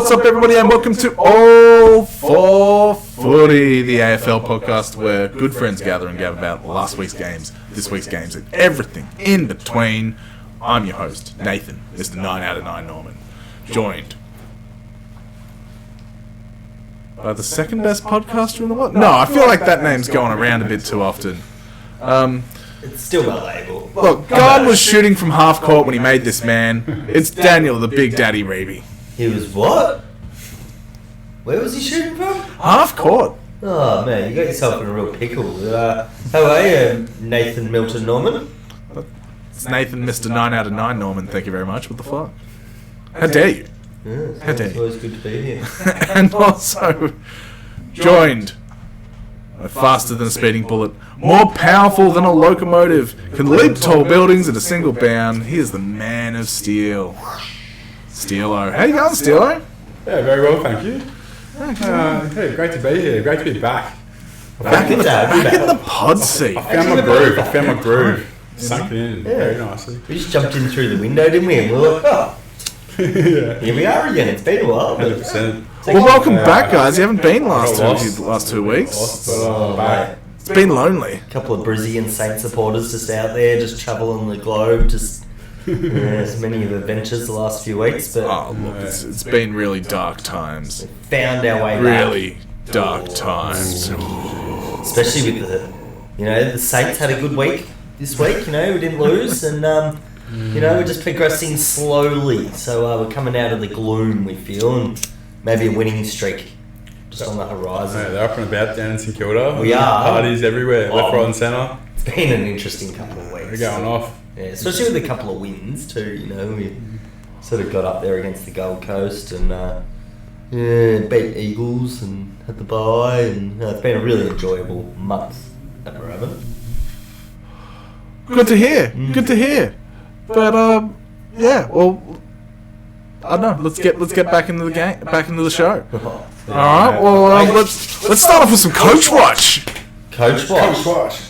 What's up, everybody, and welcome to All for Footy, the AFL podcast where good friends gather and gab about last week's games, this week's games, and everything in between. I'm your host, Nathan, Mr. 9 out of 9 Norman, joined by the second best podcaster in the world. No, I feel like that name's going around a bit too often. It's still valuable. Look, God was shooting from half court when he made this man. It's Daniel, the Big Daddy Reeby. He was what? Where was he shooting from? Half court. Oh man, you got yourself in a real pickle. How are you, Nathan Milton Norman? It's Nathan, Mr. 9 out of 9 Norman, thank you very much. What the fuck? How dare you? Yeah, How dare it's you? always good to be here. And also joined by faster than a speeding bullet, more powerful than a locomotive, can leap tall buildings at a single bound. He is the man of steel, Steelo. How you going, Steelo? Yeah, very well, thank you. Hey, great to be here. Great to be back. Back in the pod seat. I found my groove. Sunk in very nicely. We just jumped in through the window, didn't we? And we were like, oh, here we are again. It's been a while. 100%. Well, welcome back, guys. You haven't been last 2 weeks. Mate. It's been lonely. A couple of Brizzy and Saint supporters just out there, just travelling the globe, just as many of adventures the last few weeks. But Oh, look, it's been really dark times. found our way back. Really dark times. Especially with the Saints had a good week this week. We didn't lose, and we're just progressing slowly. So we're coming out of the gloom, we feel, and maybe a winning streak just on the horizon. Yeah, they're up and about down in St Kilda. We are. Parties everywhere, left, right and centre. It's been an interesting couple of weeks. They're going off. Yeah, especially with a couple of wins too. We sort of got up there against the Gold Coast and beat Eagles and had the bye, and it's been a really enjoyable month at the moment. Good to hear. Good to hear. But yeah. Well, I don't know. Let's get back into the game, back into the show. All right. Well, let's start off with some Coach Watch. Coach Watch. Coach Watch.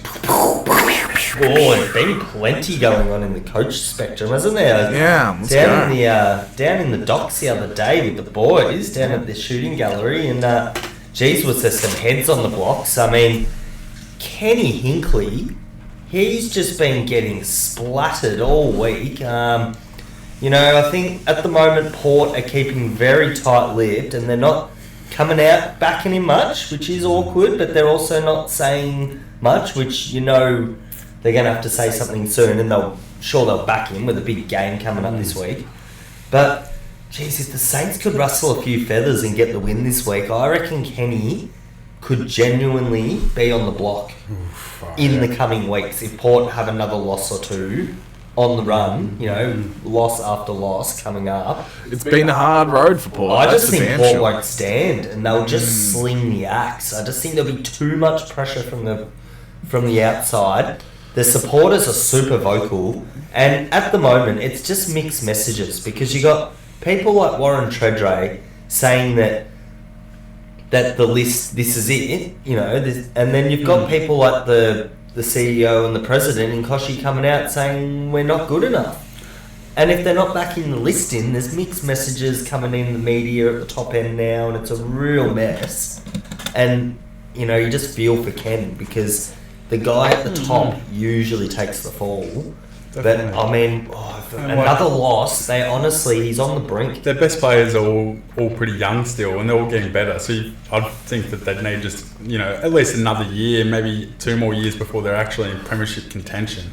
Oh, there's been plenty going on in the coach spectrum, hasn't there? Yeah. Let's go. Down in the docks the other day with the boys down at the shooting gallery, and geez, was there some heads on the blocks. I mean, Kenny Hinkley, he's just been getting splattered all week. I think at the moment Port are keeping very tight-lipped, and they're not coming out backing him much, which is awkward, but they're also not saying much, which they're going to have to say something soon, and they'll back him with a big game coming up this week. But, geez, if the Saints could rustle a few feathers and get the win this week, I reckon Kenny could genuinely be on the block in the coming weeks if Port have another loss or two on the run, loss after loss coming up. It's been a hard road for Port. I just think Port sure. won't stand, and they'll just sling the axe. I just think there'll be too much pressure from the outside. The supporters are super vocal, and at the moment it's just mixed messages, because you got people like Warren Treadray saying that the list, this is it, and then you've got people like the CEO and the president in Koshi coming out saying we're not good enough. And if they're not backing the list in, there's mixed messages coming in the media at the top end now, and it's a real mess. And you just feel for Ken, because the guy at the top usually takes the fall. Definitely. But I mean, another loss. He's on the brink. Their best players are all pretty young still, and they're all getting better. So I think that they need just at least another year, maybe 2 more years before they're actually in premiership contention.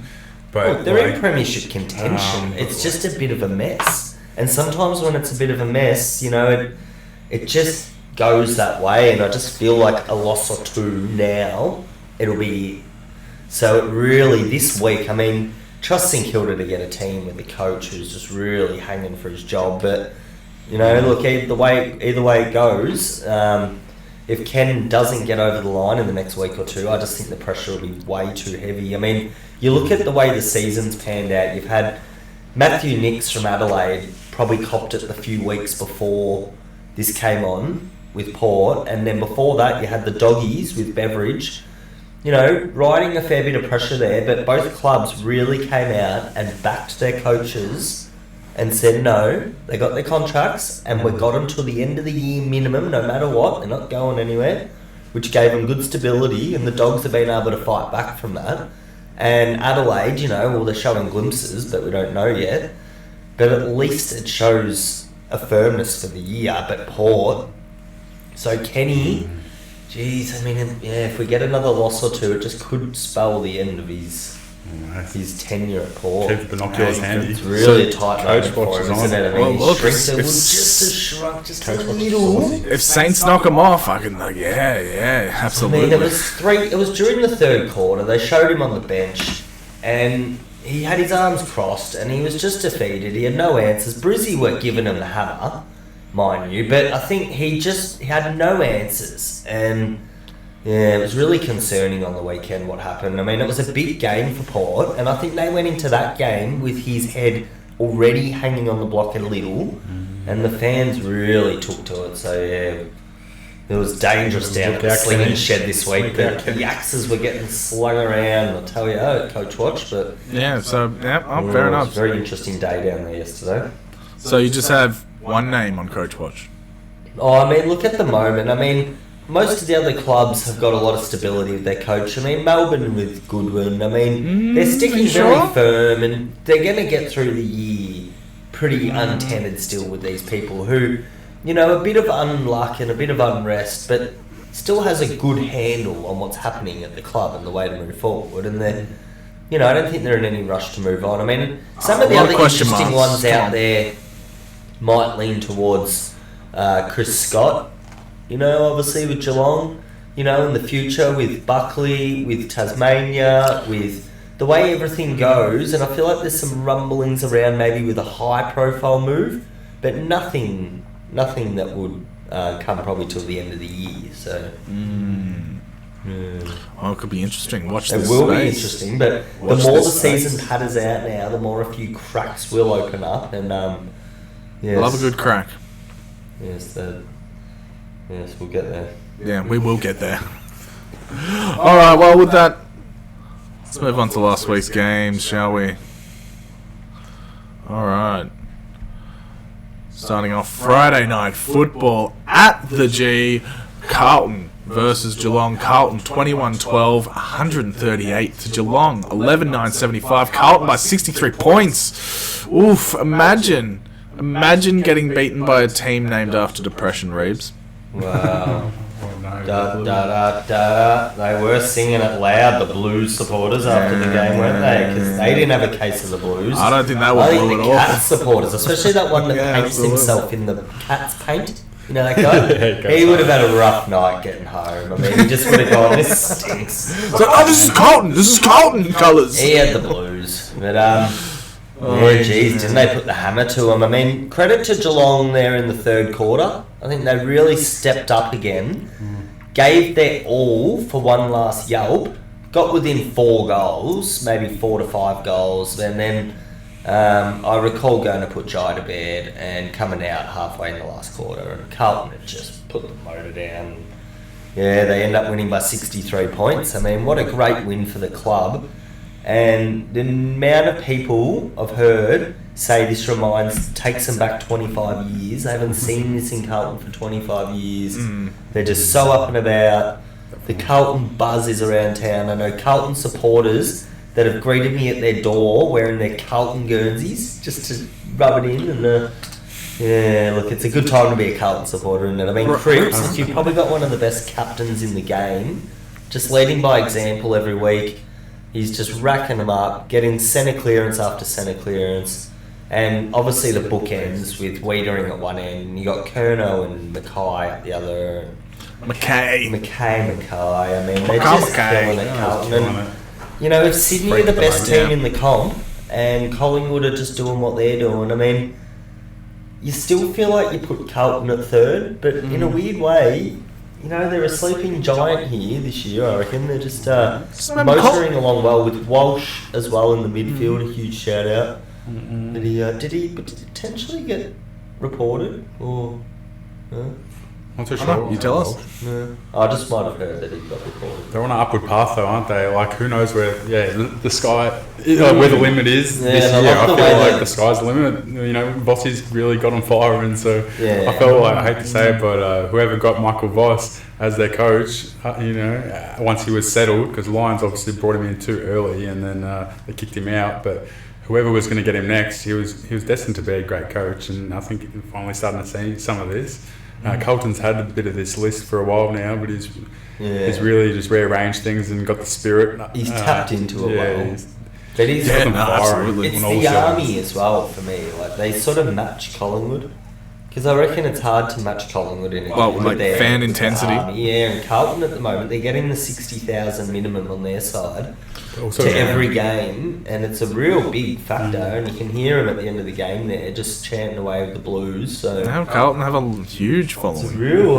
But they're in premiership contention. It's just a bit of a mess, and sometimes when it's a bit of a mess, it just goes that way. And I just feel like a loss or two now, it'll be. So it really this week, I mean, trust St Kilda to get a team with a coach who's just really hanging for his job. But look, either way it goes, if Ken doesn't get over the line in the next week or two, I just think the pressure will be way too heavy. I mean, you look at the way the season's panned out. You've had Matthew Nicks from Adelaide probably copped it the few weeks before this came on with Port, and then before that you had the Doggies with Beveridge. Riding a fair bit of pressure there, but both clubs really came out and backed their coaches and said no, they got their contracts and we got them till the end of the year minimum, no matter what, they're not going anywhere, which gave them good stability, and the Dogs have been able to fight back from that. And Adelaide, you know, well, they're showing glimpses, but we don't know yet, but at least it shows a firmness for the year. But Port, so Kenny, geez, I mean, yeah, if we get another loss or two, it just could spell the end of his tenure at Port. Keep the binoculars handy. It's really a tight coach moment for watches him, on. isn't it? I mean, Well, look, just a if shrunk, just a coach watches little. on. If Saints knock them off, I can, yeah, I absolutely. mean, it was during the third quarter. They showed him on the bench, and he had his arms crossed, and he was just defeated. He had no answers. Brizzy were giving him the hammer, mind you, but I think he had no answers, and yeah, it was really concerning on the weekend what happened. I mean, it was a big game for Port, and I think they went into that game with his head already hanging on the block a little, and the fans really took to it. So yeah, it was dangerous down at the slinging shed this week. The axes were getting slung around. I'll tell you, Coach Watch, but Yeah, so, fair it was enough. a very interesting day down there yesterday. So you just have one name on Coach Watch. Oh, I mean, look at the moment. I mean, most of the other clubs have got a lot of stability with their coach. I mean, Melbourne with Goodwin. I mean, they're sticking very firm, and they're going to get through the year pretty untented still with these people who, you know, a bit of unluck and a bit of unrest, but still has a good handle on what's happening at the club and the way to move forward. And they're, you know, I don't think they're in any rush to move on. I mean, some of the other interesting ones out there might lean towards Chris Scott. You know, obviously with Geelong, you know, in the future with Buckley, with Tasmania, with the way everything goes, and I feel like there's some rumblings around maybe with a high-profile move, but nothing that would come probably till the end of the year. So, Well, it could be interesting. Watch it this will space. be interesting, but Watch the more the this space. season patters out now, the more a few cracks will open up, and yes, Love a good crack. yes, we'll get there. Yeah, we will get there. Alright, well, with that, let's move on to last week's games, shall we? Alright. Starting off Friday night football at the G. Carlton versus Geelong. Carlton 21-12, 138 to Geelong 11-9-75. Carlton by 63 points. Oof, imagine getting beaten by a team named after Depression Reeves. Wow. Oh, no. Da, da, da, da. They were singing it loud, the Blues supporters, after the game, weren't they? Because they didn't have a case of the Blues. I don't think that I would think blow the it off. Cats supporters, especially that one that Yeah, paints absolutely. himself in the Cats paint. You know that guy? Yeah, He would have had a rough night getting home. I mean, he just would have gone, this stinks. So, this is Carlton colours. He had the Blues. But, yeah, geez, didn't they put the hammer to him? I mean, credit to Geelong there in the third quarter. I think they really stepped up again, gave their all for one last yelp, got within 4 goals, maybe 4 to 5 goals, and then I recall going to put Jai to bed and coming out halfway in the last quarter, and Carlton had just put the motor down. Yeah, they end up winning by 63 points. I mean, what a great win for the club. And the amount of people I've heard say this takes them back 25 years. They haven't seen this in Carlton for 25 years. They're just so up and about. The Carlton buzz is around town. I know Carlton supporters that have greeted me at their door wearing their Carlton Guernseys just to rub it in. And yeah, look, it's a good time to be a Carlton supporter, isn't it? I mean, Cripps, you've probably got one of the best captains in the game, just leading by example every week. He's just racking them up, getting centre clearance after centre clearance. And obviously the bookends with Wiedering at one end. And you got Kerno and Mackay at the other. Mackay. I mean, they're just killing it, Carlton. And, you know, if Sydney are the best team in the comp and Collingwood are just doing what they're doing, I mean, you still feel like you put Carlton at third, but in a weird way, you know, they're a sleeping giant here this year, I reckon. They're just motoring along well with Walsh as well in the midfield. A huge shout out. Did he potentially get reported? Or Not too sure. You tell us. Yeah. I just might have heard that he got recalled. They're on an upward path though, aren't they? Like, who knows where the sky, where the limit is this year. I feel like the sky's the limit. You know, Vossi's really got on fire, and so I felt like, I hate to say it, but whoever got Michael Voss as their coach, once he was settled, because Lions obviously brought him in too early, and then they kicked him out, but whoever was going to get him next, he was destined to be a great coach, and I think we're finally starting to see some of this. Carlton's had a bit of this list for a while now, but he's really just rearranged things and got the spirit. He's tapped into it well. But he's absolutely. It's the army as well for me. Like, they sort of match Collingwood. Because I reckon it's hard to match Collingwood in a game like fan intensity. Yeah, and Carlton at the moment, they're getting the 60,000 minimum on their side Also, to every game, and it's a real big factor, and you can hear them at the end of the game there, just chanting away with the Blues. So now Carlton have a huge following. It's real.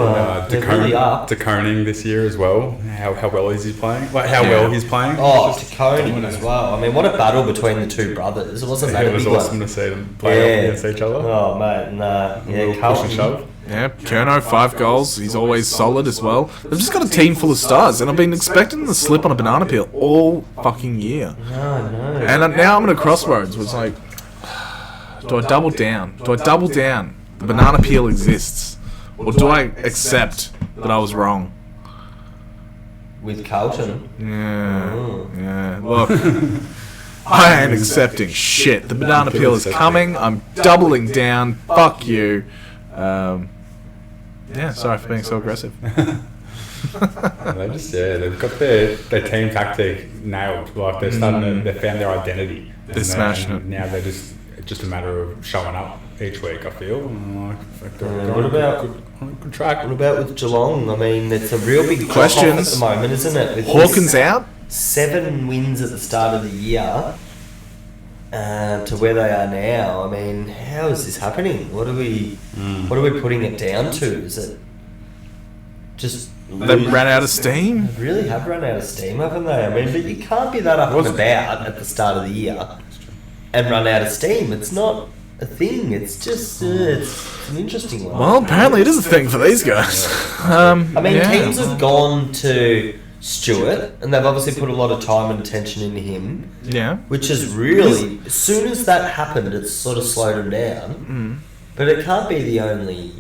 They're really up. DeConing this year as well. How well is he playing? Like, how well he's playing? Oh, DeConing as well. I mean, what a battle between the two brothers. It wasn't that It was big awesome one. to see them play up against each other. Oh, mate. Nah. Yeah, Push and Carlton. shove. Yeah, Kerno, 5 goals. He's always solid as well. They've just got a team full of stars, and I've been expecting them to slip on a banana peel all fucking year. No. And now I'm at a crossroads. It's like, do I double down? The banana peel exists. Or do I accept that I was wrong? With Carlton. Yeah. Look, I ain't accepting shit. The banana peel is coming. I'm doubling down. Fuck you. Sorry for being so aggressive. They've got their team tactic nailed. Like, they're starting to, they found their identity. They're smashing it. Now they're just a matter of showing up each week, I feel. And they're What about on a good track. What about with Geelong? I mean, it's a real big Questions drop-off at the moment, isn't it? With Hawkins out? 7 wins at the start of the year to where they are now. I mean, how is this happening? What are we putting it down to? Is it just They've ran out of steam? They really have run out of steam, haven't they? I mean, but you can't be that up and about at the start of the year and run out of steam. It's not a thing. It's just it's an interesting one. Well, apparently it is a thing for these guys. Teams have gone to Stewart, and they've obviously put a lot of time and attention into him. Yeah. Which is really, as soon as that happened, it's sort of slowed him down. But it can't be the only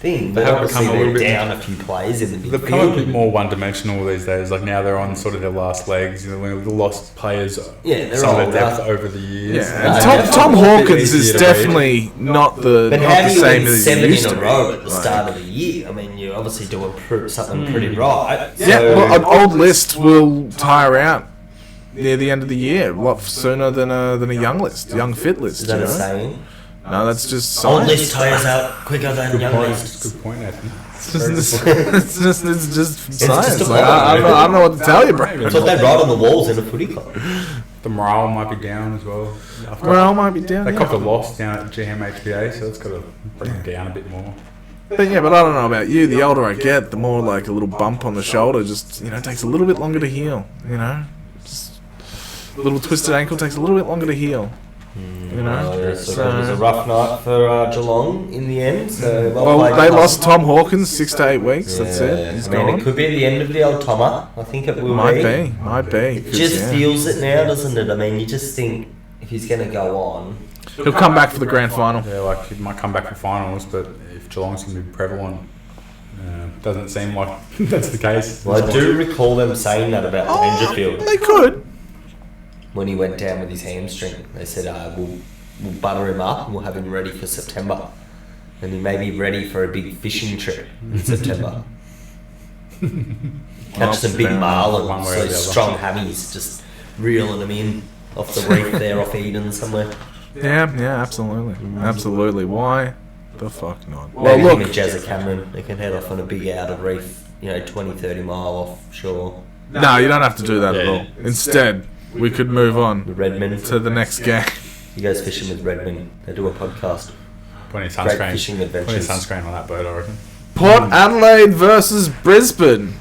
thing. But obviously they're down a few plays in the midfield. They've become a bit more one-dimensional these days. Like, now they're on sort of their last legs. You know, the lost players. They're some of old, their depth over the years. Yeah. Tom Hawkins is definitely not the same as he used to be. But how do you win 7 in a row at the start of the year? I mean, you're obviously doing something pretty right. Yeah, well, an old list will tire out near the end of the year, a lot sooner than a young fit list. Is that a saying? No, that's just Old science. list tires out quicker than young list. Good point, Nathan. It's just science. just a Like, I don't know what to tell you, bro. It's what they write on the walls in a footy club. The morale might be down as well. Morale might be down. They Yeah. copped a loss down at GMHBA, so it's got to bring it down a bit more. But I don't know about you. The older I get, the more like a little bump on the shoulder just takes a little bit longer to heal. Just a little twisted ankle takes a little bit longer to heal. It was a rough night for Geelong in the end. So they lost Tom Hawkins 6 to 8 weeks. That's it. He's gone. It could be the end of the old Tommer. I think it will Might be. It Just feels it now, doesn't it? I mean, you just think if he's going to go on, he'll come back for the grand final. Yeah, like, he might come back for finals, but if Geelong's going to be prevalent, doesn't seem like that's the case. Well, I do recall them saying that about Dangerfield. They could. When he went down with his hamstring, they said, we'll butter him up and we'll have him ready for September. And he may be ready for a big fishing trip in September. Catch some big marlin, so strong hammies, just reeling them in off the reef there, off Eden somewhere. Yeah, absolutely. Absolutely. Why the fuck not? Well, maybe him and Jazza Cameron, they can head off on a big outer reef, 20, 30 mile offshore. No, you don't have to do that at all. Instead, we could move on Redmond to the next game. He goes fishing with Redmond. They do a podcast. Plenty of Great sunscreen. fishing adventures. Plenty of sunscreen on that boat, I reckon. Port Adelaide versus Brisbane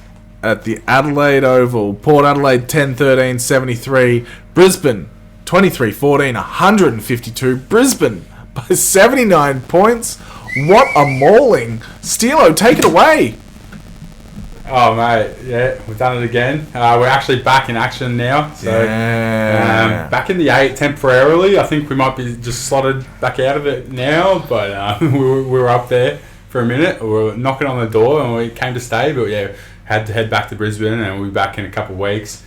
at the Adelaide Oval. Port Adelaide 10-13-73. Brisbane 23-14, 152. Brisbane by 79 points. What a mauling. Steelo, take it away. Oh, mate, yeah, we've done it again. We're actually back in action now. So, back in the 8 temporarily. I think we might be just slotted back out of it now, but we were up there for a minute. We were knocking on the door and we came to stay, but yeah, had to head back to Brisbane and we'll be back in a couple of weeks.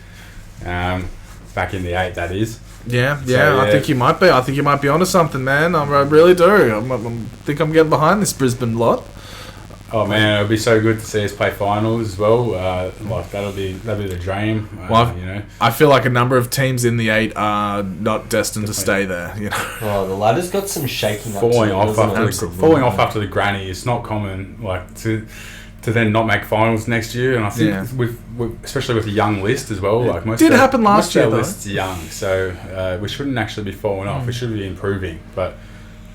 Back in the 8, that is. Yeah, I think you might be. I think you might be onto something, man. I really do. I think I'm getting behind this Brisbane lot. Oh man, it'll be so good to see us play finals as well. That'll be the dream. I feel like a number of teams in the 8 are not destined to stay there. You know, the ladder's got some shaking falling off after the granny. It's not common, to then not make finals next year. And I think with especially with a young list as well. Like most did happen last year. Most lists are young, so we shouldn't actually be falling off. We should be improving. But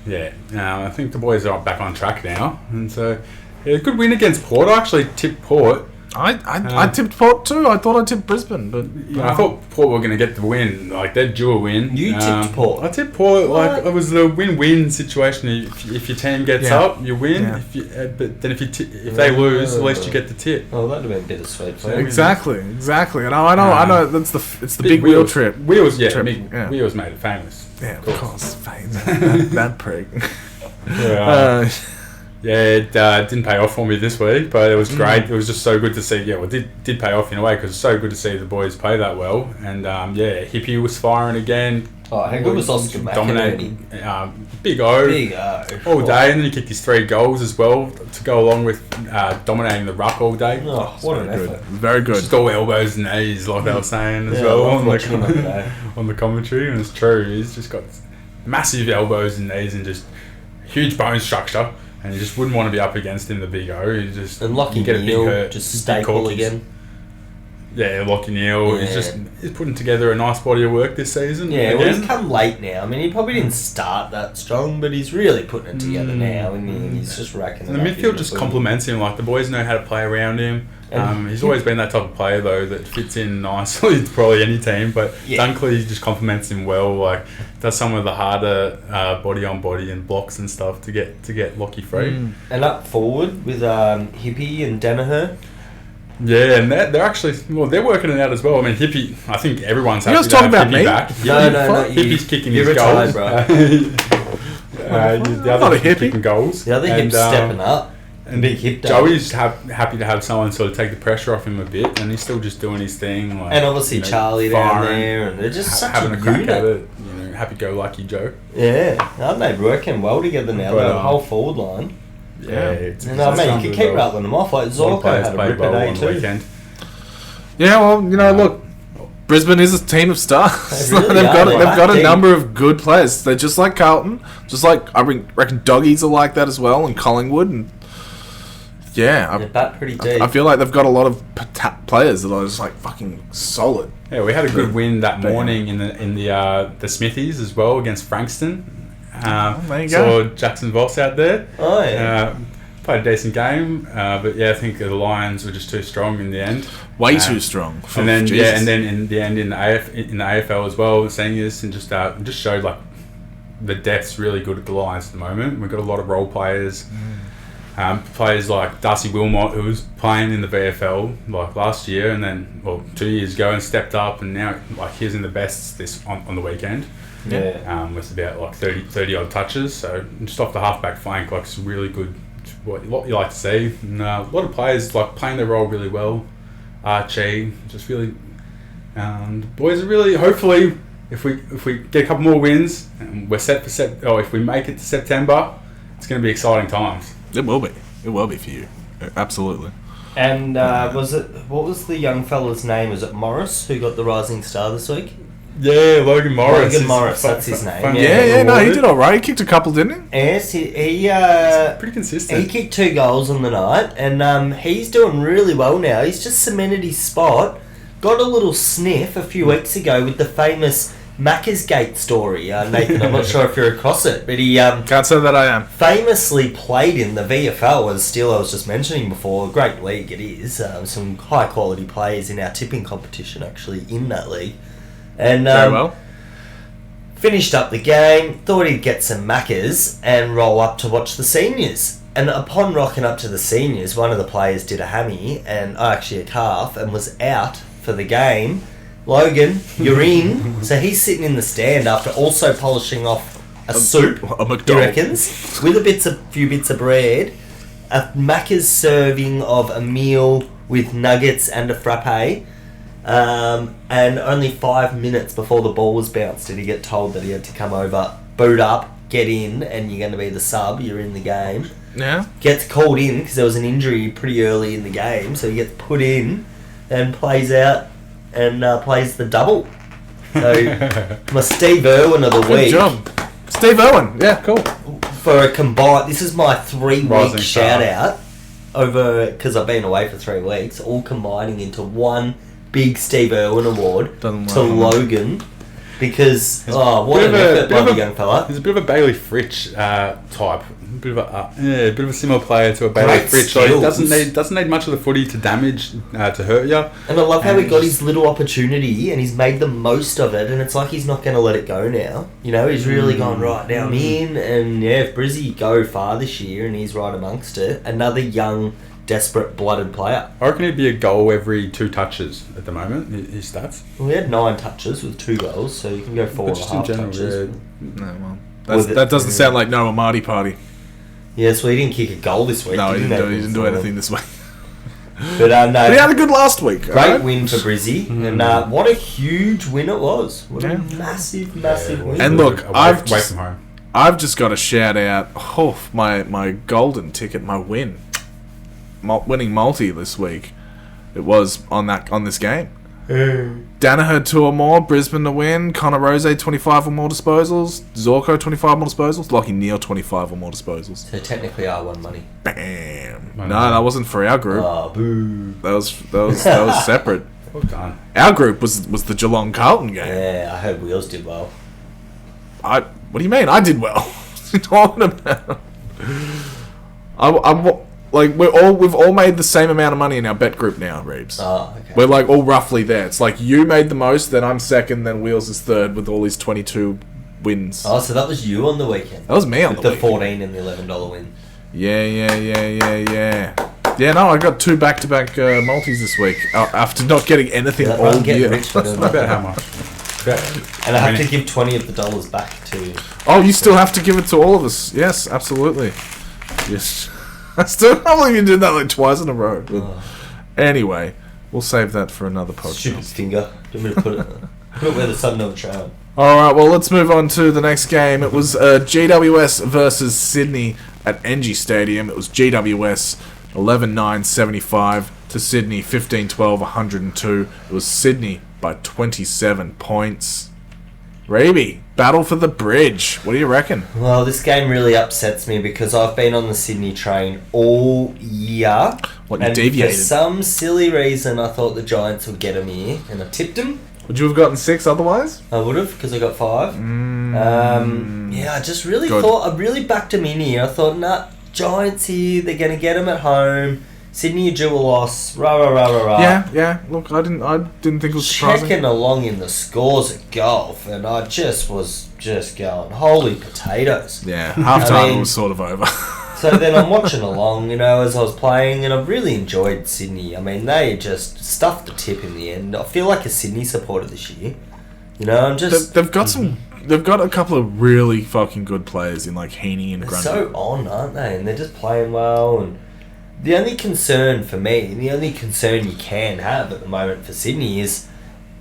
yeah, I think the boys are back on track now, and so. Yeah, good win against Port. I actually tipped Port. I tipped Port too. I thought I tipped Brisbane, but I thought Port were going to get the win. Like they're due a win. You tipped Port. I tipped Port. What? Like it was the win-win situation. If your team gets up, you win. Yeah. But then if they lose, at least you get the tip. Oh, that'd have been bittersweet for you. Exactly. And I know. It's the big wheel trip. Wheels made it famous. Yeah, of course. that prick. Yeah, it didn't pay off for me this week, but it was great. It was just so good to see. Yeah, well, it did pay off in a way because it's so good to see the boys play that well. And Hippie was firing again. Oh, how good was Oscar dominating? Big O. All day, and then he kicked his 3 goals as well to go along with dominating the ruck all day. Oh, what an effort! Very good. Just all elbows and knees, like they were saying as well on the commentary, and it's true. He's just got massive elbows and knees and just huge bone structure. And you just wouldn't want to be up against him, the big O. And Lockie Neal, just staple again. Yeah, Lockie Neal. Yeah. He's putting together a nice body of work this season. Yeah, well, he's come late now. I mean, he probably didn't start that strong, but he's really putting it together now, and he's just racking it up. The midfield just complements him. Like, the boys know how to play around him. He's always been that type of player, though, that fits in nicely to probably any team. But Dunkley just complements him well. Like, does some of the harder body on body and blocks and stuff to get Lockie free. And up forward with Hippie and Danaher. Yeah, and they're actually they're working it out as well. I mean, Hippie. I think everyone's happy to have Hippie back. No. Hippie's kicking his goals, bro. The other kicking goals. The other hip's stepping up. And big hip day. Joey's happy to have someone sort of take the pressure off him a bit, and he's still just doing his thing. Like, and obviously Charlie down there, and they're just such having a crack unit. at it. Happy-go-lucky Joe. Yeah, aren't they working well together now? They have a whole forward line. Yeah, you can keep rattling them off. Like Zorko had a ripper day too. Weekend. Yeah, well, look, Brisbane is a team of stars. They've got a number of good players. They're just like Carlton, just like I reckon Doggies are like that as well, and Collingwood, and they bat pretty deep. I feel like they've got a lot of players that are just like fucking solid. Yeah, we had a good win that morning in the Smithies as well against Frankston. There you go. Saw Jackson Voss out there. Oh yeah. Played a decent game, but I think the Lions were just too strong in the end. Way too strong. And then in the end in the AFL as well, the seniors, and just showed like the depth's really good at the Lions at the moment. We've got a lot of role players. Players like Darcy Wilmot, who was playing in the VFL like last year, and then 2 years ago, and stepped up, and now like he's in the best on the weekend. Yeah. With about like 30 odd touches. So just off the halfback flank, like some really good. What you like to see. And, a lot of players like playing their role really well. Archie, just really. The boys are really hopefully if we get a couple more wins, and we're set for if we make it to September, it's going to be exciting times. It will be. It will be for you. Absolutely. And what was the young fella's name? Was it Morris who got the Rising Star this week? Yeah, Logan Morris. That's his name. Yeah, he did all right. He kicked a couple, didn't he? Yes, he pretty consistent. He kicked 2 goals on the night, and he's doing really well now. He's just cemented his spot. Got a little sniff a few weeks ago with the famous Macca's Gate story, Nathan. I'm not sure if you're across it, but he can't say that I am. Famously played in the VFL, as Steele I was just mentioning before. A great league it is. Some high quality players in our tipping competition actually in that league. And very well. Finished up the game, thought he'd get some Maccas and roll up to watch the seniors. And upon rocking up to the seniors, one of the players did a hammy, and actually a calf, and was out for the game. Logan, you're in. So he's sitting in the stand after also polishing off a soup, he reckons, with few bits of bread, a Macca's serving of a meal with nuggets and a frappe, and only 5 minutes before the ball was bounced did he get told that he had to come over, boot up, get in, and you're going to be the sub, you're in the game. Yeah. Gets called in because there was an injury pretty early in the game, so he gets put in and plays out and plays the double. So, my Steve Irwin of the week. Good job. Steve Irwin. Yeah, cool. For a combined, this is my 3-week shout out over, because I've been away for 3 weeks, all combining into one big Steve Irwin award to Logan. Because, what an effort by the young fella. He's a bit of a Bailey Fritsch type. A bit of a similar player to a Bailey Fritsch. So he doesn't need much of the footy to damage, to hurt you. And I love how he got his little opportunity and he's made the most of it. And it's like he's not going to let it go now. You know, he's really gone, right, now I'm in. And yeah, if Brizzy go far this year and he's right amongst it, another young, desperate, blooded player. I reckon he'd be a goal every 2 touches at the moment, his stats. Well, he had 9 touches with 2 goals, so you can go 4.5 touches. No, well, that doesn't sound like Noah Marty Party. Yes, well, he didn't kick a goal this week. No, he didn't do anything this week. But no, but he had a good last week. Great win for Brizzy, and what a huge win it was. What a massive win. And look, away from home. I've just got to shout out my golden ticket, my winning multi this week. It was on this game. Danaher 2 or more, Brisbane to win, Connor Rose 25 or more disposals, Zorko 25 or more disposals, Lockie Neal 25 or more disposals. So technically I won money. Bam. No, that wasn't for our group. Oh, boo. That was separate. Well done. Our group was the Geelong Carlton game. Yeah, I heard Wheels did well. What do you mean? I did well. What are you talking about? I'm like we've all made the same amount of money in our bet group now, Reeves. Oh, okay. We're like all roughly there. It's like you made the most, then I'm second, then Wheels is third with all his 22 wins. Oh, so that was you on the weekend? That was me on with the the weekend. 14 and the $11 win. Yeah. Yeah, no, I got 2 back-to-back multis this week after not getting anything all year. Rich About how much? And I have to give 20 of the dollars back to... Oh, you still have to give it to all of us. Yes, absolutely. Yes. I still can't believe you did that like twice in a row. But anyway, we'll save that for another podcast. Stupid finger. Do you want me to put it where the sun don't shine? Alright, well, let's move on to the next game. It was GWS versus Sydney at NG Stadium. It was GWS 11-9-75 to Sydney 15-12 102. It was Sydney by 27 points. Raby, battle for the bridge. What do you reckon? Well, this game really upsets me because I've been on the Sydney train all year. What, you deviated? For some silly reason, I thought the Giants would get them here, and I tipped them. Would you have gotten 6 otherwise? I would have, because I got 5. Yeah, I just really thought, I really backed them in here. I thought, nah, Giants here, they're going to get them at home. Sydney, you drew a loss. Rah. Yeah. Look, I didn't think it was surprising. Checking along in the scores at golf, and I just was going, holy potatoes. Yeah, half-time was sort of over. So then I'm watching along, as I was playing, and I've really enjoyed Sydney. I mean, they just stuffed the tip in the end. I feel like a Sydney supporter this year. I'm just... They've got a couple of really fucking good players in, like, Heaney and Grundy. They're so on, aren't they? And they're just playing well, and... The only concern for me, the only concern you can have at the moment for Sydney is,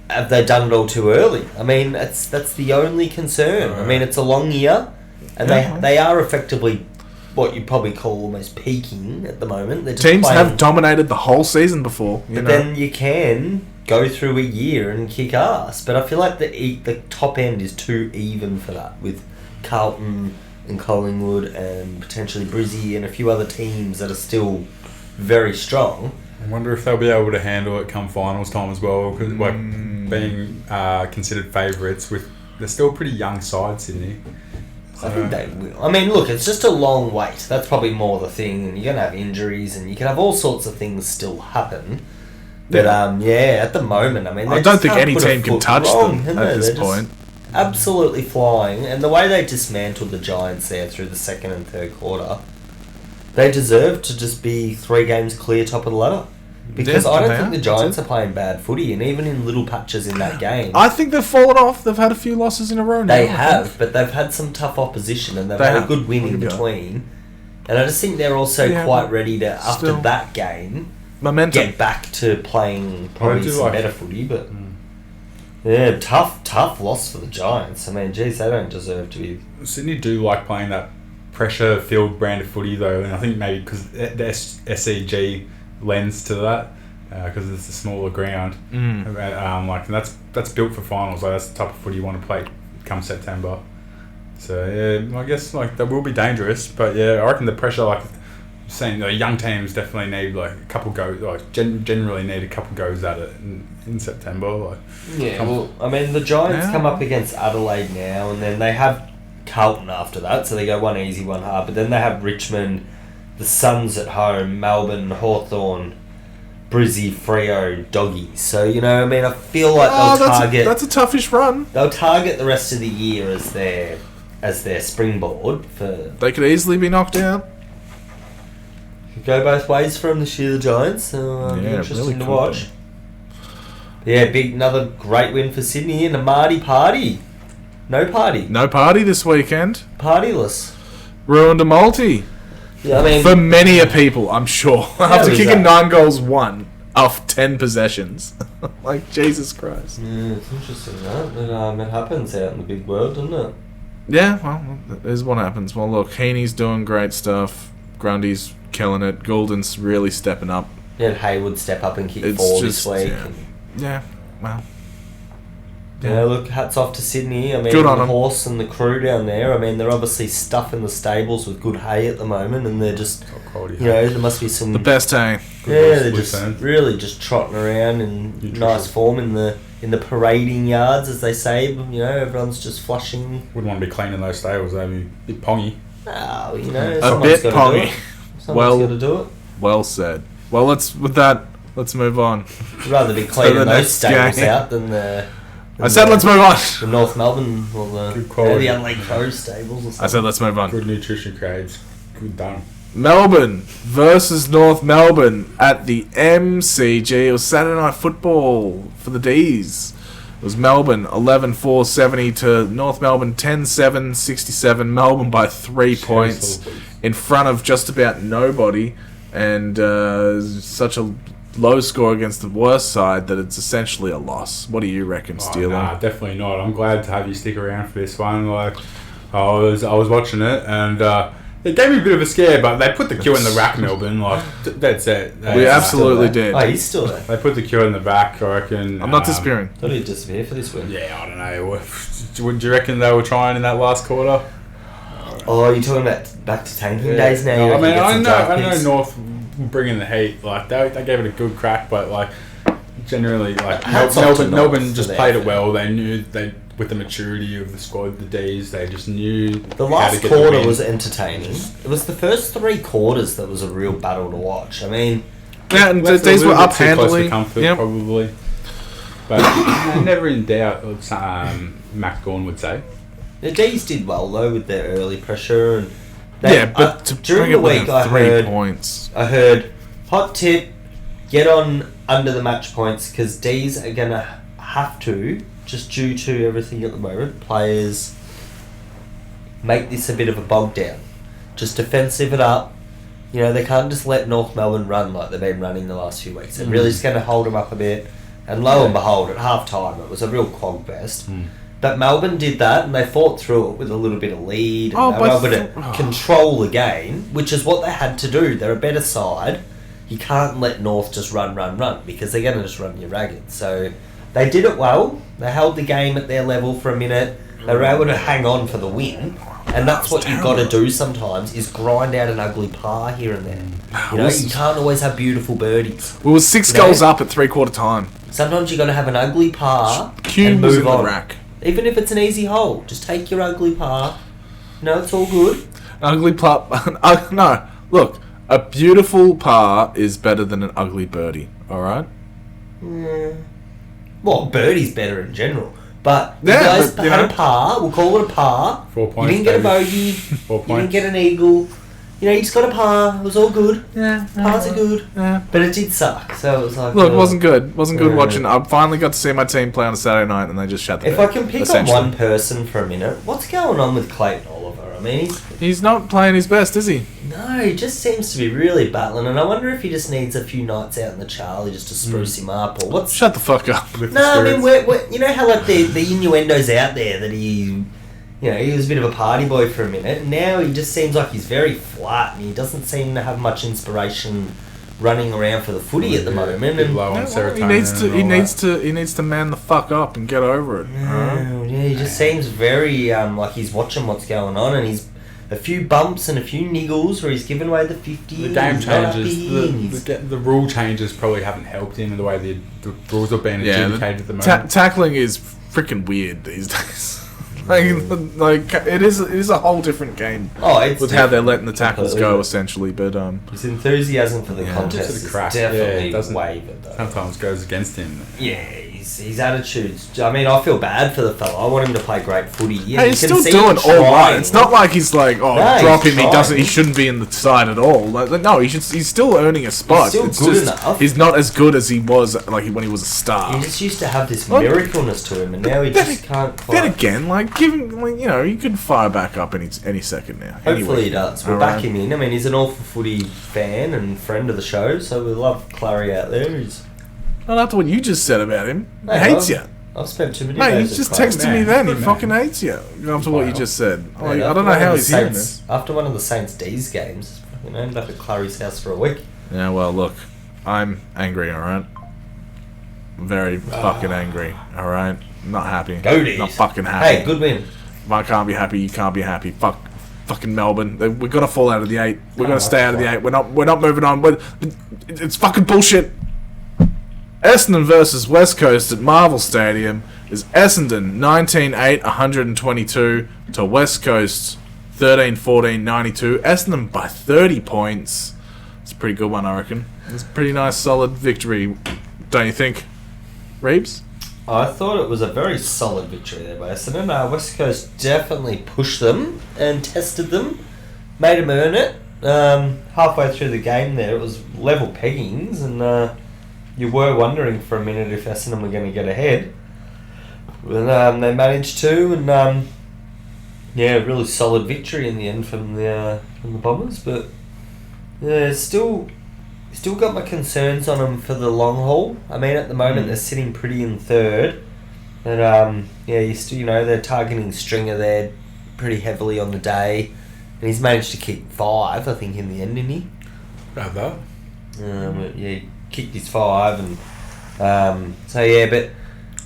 have they done it all too early? I mean, that's the only concern. I mean, it's a long year, and they are effectively what you'd probably call almost peaking at the moment. They're just Teams have dominated the whole season before. Then you can go through a year and kick ass. But I feel like the top end is too even for that, with Carlton and Collingwood and potentially Brizzy and a few other teams that are still very strong. I wonder if they'll be able to handle it come finals time as well, because being considered favourites, they're still a pretty young side, Sydney. I think they will. I mean, look, it's just a long wait. That's probably more the thing. You're going to have injuries and you can have all sorts of things still happen. But, at the moment, I mean... I don't think any team can touch them at this point. absolutely flying, and the way they dismantled the Giants there through the second and third quarter, they deserve to just be 3 games clear top of the ladder. Because I don't think the Giants are playing bad footy, and even in little patches in that game... I think they've fallen off. They've had a few losses in a row now. They have, but they've had some tough opposition, and they've had a good win in between. And I just think they're also quite ready to, after that game, get back to playing probably some better footy. But yeah, tough loss for the Giants. I mean, geez, they don't deserve to be... Sydney do like playing that pressure-filled brand of footy, though, and I think maybe because the SCG... lends to that because it's a smaller ground. And that's built for finals. Like, that's the type of footy you want to play come September. So yeah, I guess they will be dangerous. But yeah, I reckon the pressure, saying young teams definitely need a couple goes. Generally need a couple goes at it in September. I mean the Giants come up against Adelaide now, and then they have Carlton after that. So they go one easy, one hard. But then they have Richmond, the Suns at home, Melbourne, Hawthorn, Brizzy, Freo, Doggies. So, I feel like they'll target... That's a toughish run. They'll target the rest of the year as their springboard for... They could easily be knocked out. Could go both ways for them this year, the Giants. So, interesting to watch. Yeah, another great win for Sydney in a Marty party. No party. No party this weekend. Partyless. Ruined a multi. Yeah, I mean, for many a people, I'm sure. After kicking 9 goals, 1 off 10 possessions. Jesus Christ. Yeah, it's interesting, that. It happens out in the big world, doesn't it? Yeah, well, that is what happens. Well, look, Heaney's doing great stuff. Grundy's killing it. Goulden's really stepping up. Yeah, Hayward step up and kick 4 this week. Yeah, well... Yeah, look, hats off to Sydney. I mean, good on the them. horse and the crew down there. I mean, they're obviously stuffing the stables with good hay at the moment, and they're just, there must be some... The best hay. They're just really just trotting around in nice form in the parading yards, as they say. Everyone's just flushing. Wouldn't want to be cleaning those stables, they'd be a bit pongy. Oh, a bit pongy. Someone's got to do it. Well said. Well, let's move on. I'd rather be cleaning those stables out than the... I said let's move on. The North Melbourne or the Adelaide Crow stables or something. I said let's move on. Good nutrition grades. Good done. Melbourne versus North Melbourne at the MCG. It was Saturday Night Football for the D's. It was Melbourne 11-4-70 to North Melbourne 10-7-67. Melbourne by 3 points in front of just about nobody. And such a low score against the worst side that it's essentially a loss. What do you reckon, Steele? Nah, definitely not. I'm glad to have you stick around for this one. I was watching it and it gave me a bit of a scare, but they put the queue in the rack, Melbourne. That's it. We absolutely did. Oh, he's still there. They put the queue in the back, I reckon. I'm not disappearing. Thought he'd disappear for this win. Yeah, I don't know. Would you reckon they were trying in that last quarter? Oh, you're talking about back to tanking days now? No, I know North bringing the heat. They gave it a good crack, but generally, Melbourne just played it well. They knew with the maturity of the squad, the D's, they just knew. The last quarter was entertaining. It was the first 3 quarters that was a real battle to watch. I mean, and the D's were up handily, probably. But never in doubt, Mac Gawn would say. The D's did well though with their early pressure, and but during the week I heard hot tip, get on under the match points because D's are gonna have to, just due to everything at the moment, players make this a bit of a bog down. Just defensive it up. They can't just let North Melbourne run like they've been running the last few weeks. They're really just going to hold them up a bit. And lo and behold, at half time, it was a real quag fest. But Melbourne did that, and they fought through it with a little bit of lead. And they were able to control the game, which is what they had to do. They're a better side. You can't let North just run, because they're going to just run you ragged. So they did it well. They held the game at their level for a minute. They were able to hang on for the win. And that's what you've got to do sometimes, is grind out an ugly par here and there. You can't always have beautiful birdies. We were 6 goals up at 3/4 time. Sometimes you've got to have an ugly par and move on. Rack. Even if it's an easy hole, just take your ugly par. It's all good. Ugly par. No, look, a beautiful par is better than an ugly birdie. All right. Well, birdie's better in general, But you guys had a par. We'll call it a par. 4 points. You didn't get a bogey. 4 points. You didn't get an eagle. You just got a par. It was all good. Yeah. Pars are good. Yeah. But it did suck. So it was like... Look, it wasn't good. It wasn't good watching. I finally got to see my team play on a Saturday night and they just shut the If bed, I can pick on one person for a minute, what's going on with Clayton Oliver? I mean, he's not playing his best, is he? No, he just seems to be really battling, and I wonder if he just needs a few nights out in the Charlie just to spruce him up, or what's... Shut the fuck up. No, I mean, you know how like the innuendo's out there that he was a bit of a party boy for a minute, and now he just seems like he's very flat, and he doesn't seem to have much inspiration running around for the footy at the moment. And low on he needs to man the fuck up and get over it. He just seems very like he's watching what's going on, and he's a few bumps and a few niggles where he's given away the 50. The game changes. The rule changes probably haven't helped him in the way the rules are being adjudicated at the moment. Tackling is freaking weird these days. Like it is a whole different game. With how they're letting the tackles go, essentially. But his enthusiasm for the contest is definitely wavered. Sometimes goes against him. Yeah, his attitudes. I mean, I feel bad for the fella. I want him to play great footy. Yeah, he's still doing all right. It's not like he's like, drop him. He shouldn't be in the side at all. No, he's still earning a spot. He's still good enough. He's not as good as he was when he was a star. He just used to have this miracleness to him, and now he just can't. Then again, give him, he could fire back up any second now. Hopefully he does. We'll back him in. I mean, he's an awful footy fan and friend of the show, so we love Clary out there. Not after what you just said about him. He hates you. I've spent too many days. He just texted me then. He fucking hates you. After what you just said. I don't know how he's hearing this. After one of the Saints D's games, ended up at Clary's house for a week. Yeah, well, look, I'm angry, alright? Very fucking angry, alright? Not happy. Go D's. Not fucking happy. Hey, good win. If I can't be happy, you can't be happy. Fucking Melbourne. We're gonna fall out of the 8. We're gonna stay out of the 8. We're not moving on. It's fucking bullshit. Essendon versus West Coast at Marvel Stadium is Essendon 19-8, 122 to West Coast 13-14, 92. Essendon by 30 points. It's a pretty good one, I reckon. It's a pretty nice, solid victory, don't you think, Reeves? I thought it was a very solid victory there by Essendon. West Coast definitely pushed them and tested them, made them earn it. Halfway through the game there, it was level peggings, and you were wondering for a minute if Essendon were going to get ahead. And they managed to, and really solid victory in the end from the Bombers. But still got my concerns on them for the long haul. I mean, at the moment they're sitting pretty in third, and they're targeting Stringer there pretty heavily on the day, and he's managed to kick 5, I think, in the end, didn't he? About that. He kicked his 5, and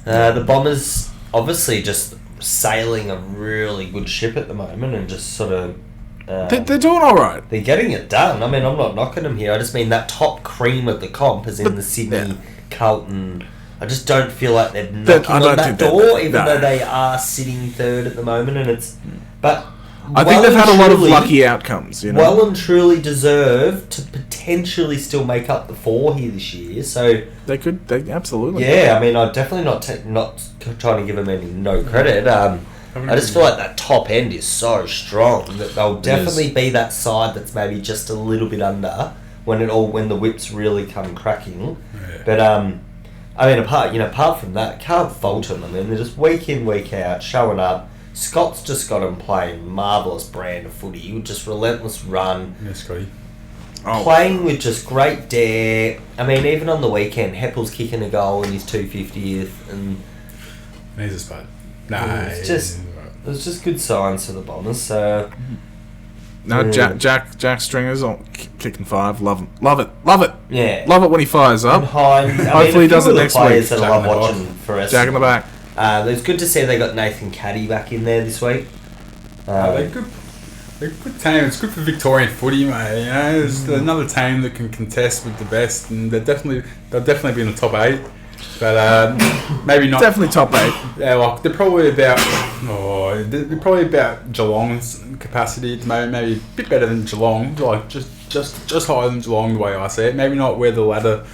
but the Bombers obviously just sailing a really good ship at the moment, and just sort of they're doing all right. They're getting it done. I mean, I'm not knocking them here. I just mean that top cream of the comp is in the Sydney, Carlton. I just don't feel like they're knocking on that door, even though they are sitting third at the moment, and it's but. I think they've had a lot of lucky outcomes, Well and truly deserve to potentially still make up the 4 here this year. So they absolutely. Yeah, I mean, I'm definitely not trying to give them no credit. I just feel like that top end is so strong that they'll definitely be that side that's maybe just a little bit under when the whips really come cracking. Yeah. But I mean, apart from that, can't fault them. I mean, they're just week in, week out, showing up. Scott's just got him playing marvellous brand of footy, just relentless run. Yeah, Scotty. Playing with just great dare. I mean, even on the weekend, Heppel's kicking a goal in his 250th, and he's a spud. It was just good signs for the Bombers. So Jack Stringer's on kicking 5. Love it. Yeah, love it when he fires up. Hopefully he does it next week. That I love watching for us. Jack in the back. It's good to see they got Nathan Caddy back in there this week. They're good. They're a good team. It's good for Victorian footy, mate. It's another team that can contest with the best, and they'll definitely be in the top 8. But maybe not. Definitely top 8. Yeah, they're probably about Geelong's capacity at the moment. Maybe a bit better than Geelong, just just higher than Geelong the way I see it. Maybe not where the ladder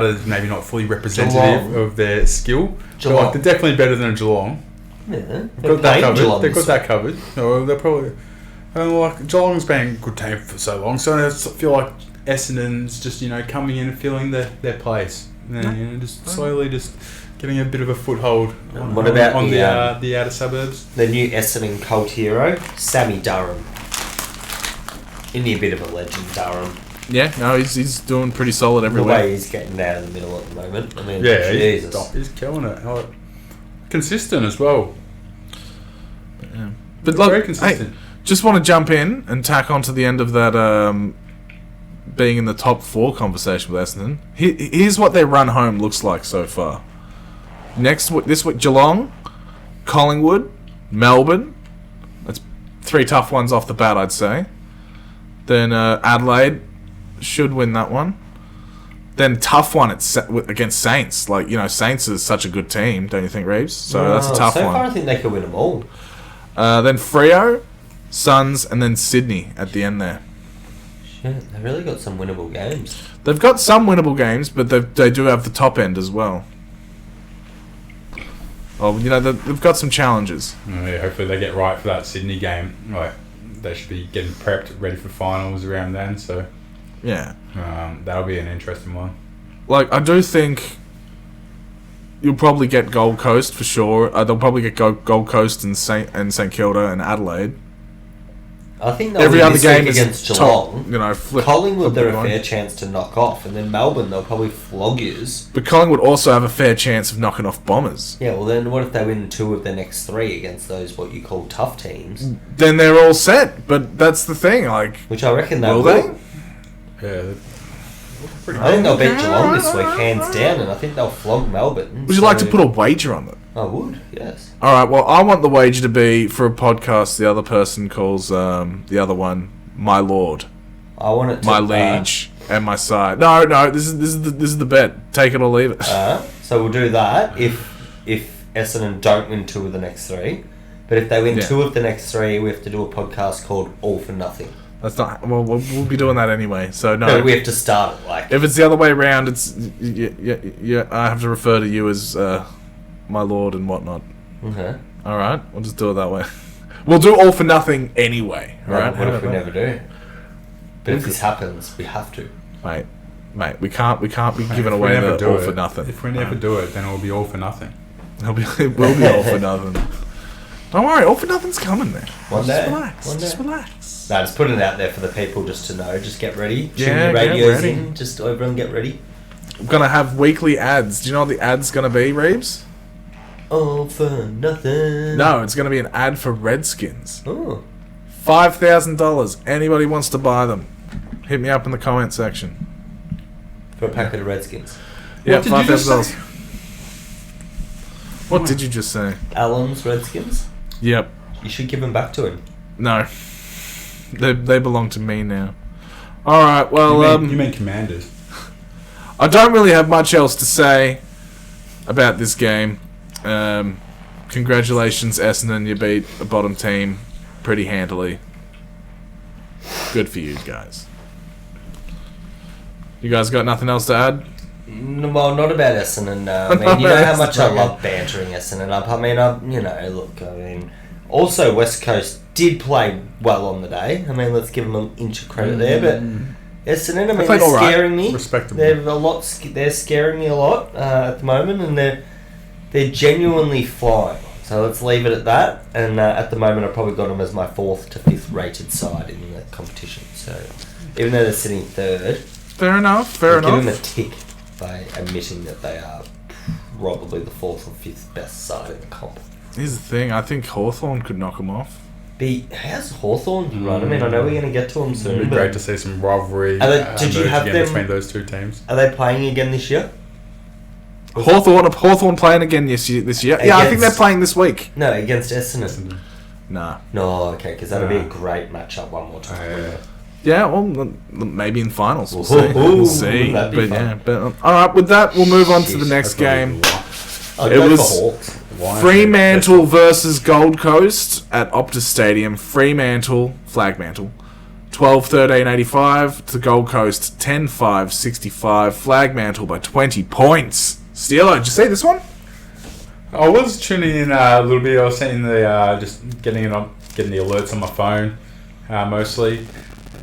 is maybe not fully representative of their skill. Geelong. Like, they're definitely better than Geelong. Yeah, they've got that covered. No, they're probably like Geelong's been a good team for so long, so I feel like Essendon's just coming in and filling their place, and just slowly just getting a bit of a foothold on the outer suburbs. The new Essendon cult hero, Sammy Durham. Isn't he a bit of a legend, Durham? Yeah, no, he's doing pretty solid everywhere. The way he's getting down in the middle at the moment. I mean, yeah, Jesus. He's killing it. Like, consistent as well. Yeah. But look, very consistent. Hey, just want to jump in and tack on to the end of that being in the top 4 conversation with Essendon. Here's what their run home looks like so far. This week, Geelong, Collingwood, Melbourne. That's 3 tough ones off the bat, I'd say. Then Adelaide should win that one. Then tough one against Saints. Like, Saints is such a good team, don't you think, Reeves? So that's a tough one. So far, I think they could win them all. Then Freo, Suns, and then Sydney at the end there. Shit, they've really got some winnable games. They've got some winnable games, but they do have the top end as well. Oh, they've got some challenges. Yeah, hopefully they get right for that Sydney game. Like, they should be getting prepped, ready for finals around then. So, yeah, that'll be an interesting one. Like, I do think you'll probably get Gold Coast for sure. They'll probably get Gold Coast and St Kilda and Adelaide. I think every other game is against Geelong. Collingwood, they're a fair chance chance to knock off, and then Melbourne, they'll probably flog yous. But Collingwood also have a fair chance of knocking off Bombers. Yeah, well then, what if they win 2 of their next 3 against those what you call tough teams? Then they're all set. But that's the thing, like, which I reckon they will. Yeah. I think they'll beat Geelong this week, hands down, and I think they'll flog Melbourne. Would you like to put a wager on them? I would, yes. Alright, well, I want the wager to be for a podcast the other person calls the other one My Lord. I want it to My Liege and My Side. No, this is the bet. Take it or leave it. So we'll do that if Essendon don't win 2 of the next 3. But if they win 2 of the next 3, we have to do a podcast called All for Nothing. That's not. Well, we'll be doing that anyway. So no. But we have to start it like. If it's the other way around, it's I have to refer to you as my lord and whatnot. Okay. All right, we'll just do it that way. We'll do All for Nothing anyway. All right. What if we never do? But if this happens, we have to. Mate, we can't be giving away the All for Nothing. If we never do it, then it will be All for Nothing. It will be All for Nothing. Don't worry, All for Nothing's coming there. One day. Just relax. No, just put it out there for the people just to know. Just get ready. Tune your radios in. Just everyone get ready. We're going to have weekly ads. Do you know what the ad's going to be, Reeves? All for Nothing. No, it's going to be an ad for Redskins. Oh. $5,000. Anybody wants to buy them, hit me up in the comment section. For a packet of Redskins. Yeah, $5,000. What did you just say? Alan's Redskins? Yep. You should give them back to him. No. They belong to me now. Alright, well... You mean Commanders? I don't really have much else to say about this game. Congratulations, Essendon. You beat a bottom team pretty handily. Good for you guys. You guys got nothing else to add? Well, not about Essendon. I mean, you know how much I love bantering Essendon up. I mean, also West Coast did play well on the day. I mean, let's give them an inch of credit there. But Essendon, I mean, they're scaring me. Respectable. They're scaring me a lot at the moment, and they're genuinely flying. So let's leave it at that. And at the moment, I've probably got them as my 4th to 5th rated side in the competition. So even though they're sitting 3rd, fair enough. Give them a tick by admitting that they are probably the 4th or 5th best side in the comp. Here's the thing, I think Hawthorn could knock them off. How's Hawthorn run? I mean, I know we're going to get to them soon. It'd be great to see some rivalry did you have them between those two teams. Are they playing again this year? Hawthorn playing again this year? Yeah, I think they're playing this week. No, against Essendon. Nah. No, okay, because that'll be a great matchup one more time. Yeah, well, maybe in finals. We'll see. We'll see. All right, with that, we'll move on to the next game. It was Fremantle versus Gold Coast at Optus Stadium. Fremantle, Flagmantle, 12-13-85 to Gold Coast 10-5-65. Flagmantle by 20 points. Steelo, did you see this one? I was tuning in a little bit. I was seeing the just getting the alerts on my phone mostly.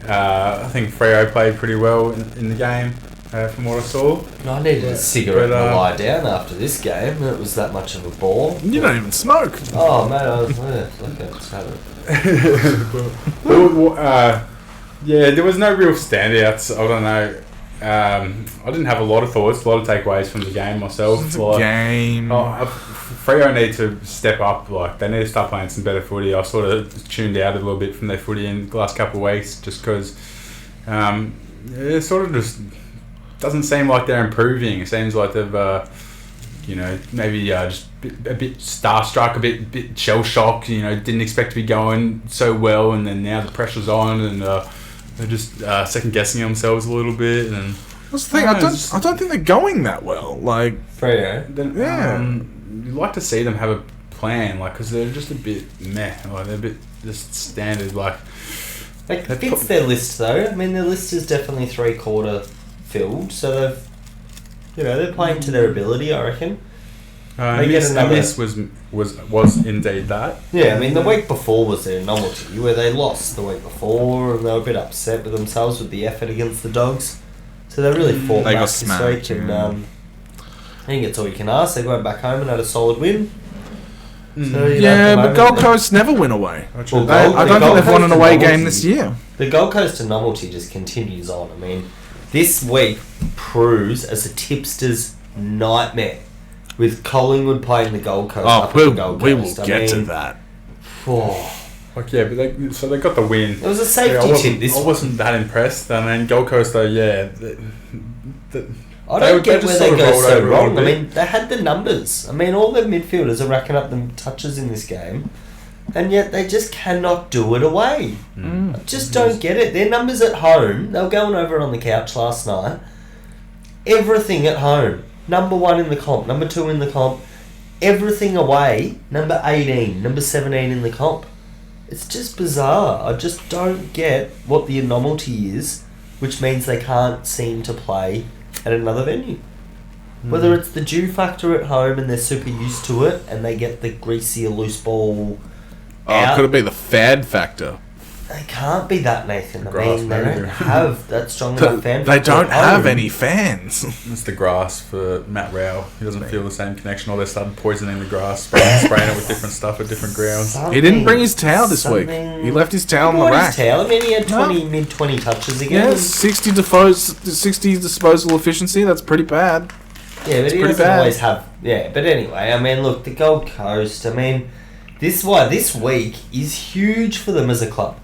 I think Freo played pretty well in the game from what I saw. I needed a cigarette to lie down after this game. It was that much of a bore. You don't even smoke. Oh, mate, I was just have it. Yeah, there was no real standouts. I don't know. I didn't have a lot of thoughts, a lot of takeaways from the game myself. It's a game. Freo need to step up. Like, they need to start playing some better footy. I sort of tuned out a little bit from their footy in the last couple of weeks just because it sort of just doesn't seem like they're improving. It seems like they've, maybe just a bit starstruck, a bit shell-shocked, didn't expect to be going so well, and then now the pressure's on, and they're just second-guessing themselves a little bit. And that's the thing, I don't think they're going that well. Like, Freo? Yeah. You'd like to see them have a plan, like, because they're just a bit meh. Like, they're a bit just standard, like... It fits their list, though. I mean, their list is definitely three-quarter filled, so they're playing to their ability, I reckon. This was indeed that. Yeah, I mean, the week before was their novelty, where they lost the week before, and they were a bit upset with themselves with the effort against the Dogs. So they really fought back this week, and I think it's all you can ask. They went back home and had a solid win. So, but Gold Coast never win away. I don't think they've won an away game this year. The Gold Coast novelty just continues on. I mean, this week proves as a tipster's nightmare with Collingwood playing the Gold Coast. We will get to that. Like, yeah, but they got the win. It was a safety tip. I wasn't that impressed. I mean, Gold Coast, though, yeah. I don't get where they go so wrong. I mean, they had the numbers. I mean, all their midfielders are racking up the touches in this game, and yet they just cannot do it away. I just don't get it. Their numbers at home, they were going over it on the couch last night. Everything at home. Number 1 in the comp, number 2 in the comp. Everything away, number 18, number 17 in the comp. It's just bizarre. I just don't get what the anomaly is, which means they can't seem to play at another venue. Whether it's the dew factor at home and they're super used to it and they get the greasier loose ball out. Could it be the fad factor? They can't be that, Nathan. I mean, they don't have that strong enough fan. They don't have any fans. It's the grass for Matt Rowell. He doesn't feel the same connection. Or they started poisoning the grass, spraying it with different stuff at different grounds. He didn't bring his towel this week. He left his towel on the rack. His towel. I mean, he had mid-20 touches again. Yeah, 60 disposal efficiency. That's pretty bad. Yeah, but he doesn't always have... Yeah, but anyway, I mean, look, the Gold Coast, I mean, this week is huge for them as a club.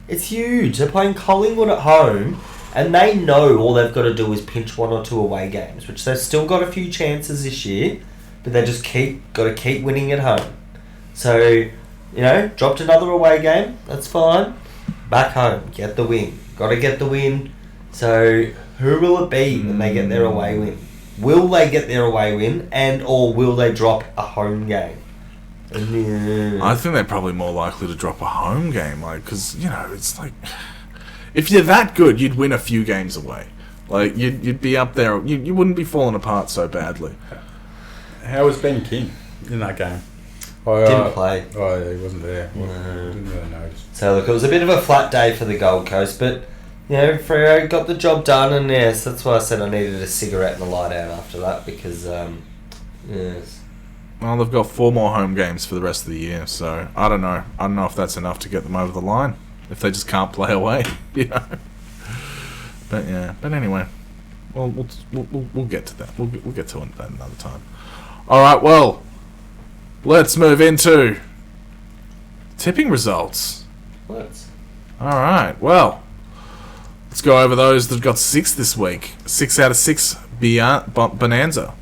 It's huge. They're playing Collingwood at home, and they know all they've got to do is pinch 1 or 2 away games, which they've still got a few chances this year, but they just got to keep winning at home. So, dropped another away game. That's fine. Back home, get the win. Got to get the win. So, who will it be when they get their away win? Will they get their away win, or will they drop a home game? I think they're probably more likely to drop a home game, because it's like, if you're that good, you'd win a few games away. Like, you'd be up there. You wouldn't be falling apart so badly. How was Ben King in that game? Didn't play. Oh, yeah, he wasn't there. No. Didn't really notice. So look, it was a bit of a flat day for the Gold Coast, but Freo got the job done, and yes, that's why I said I needed a cigarette and a lie down after that, because yes. Well, they've got 4 more home games for the rest of the year, so I don't know. I don't know if that's enough to get them over the line. If they just can't play away, But yeah. But anyway, we'll get to that. We'll get to that another time. All right. Well, let's move into tipping results. Let's. All right. Well, let's go over those that got 6 this week. 6 out of 6 bonanza.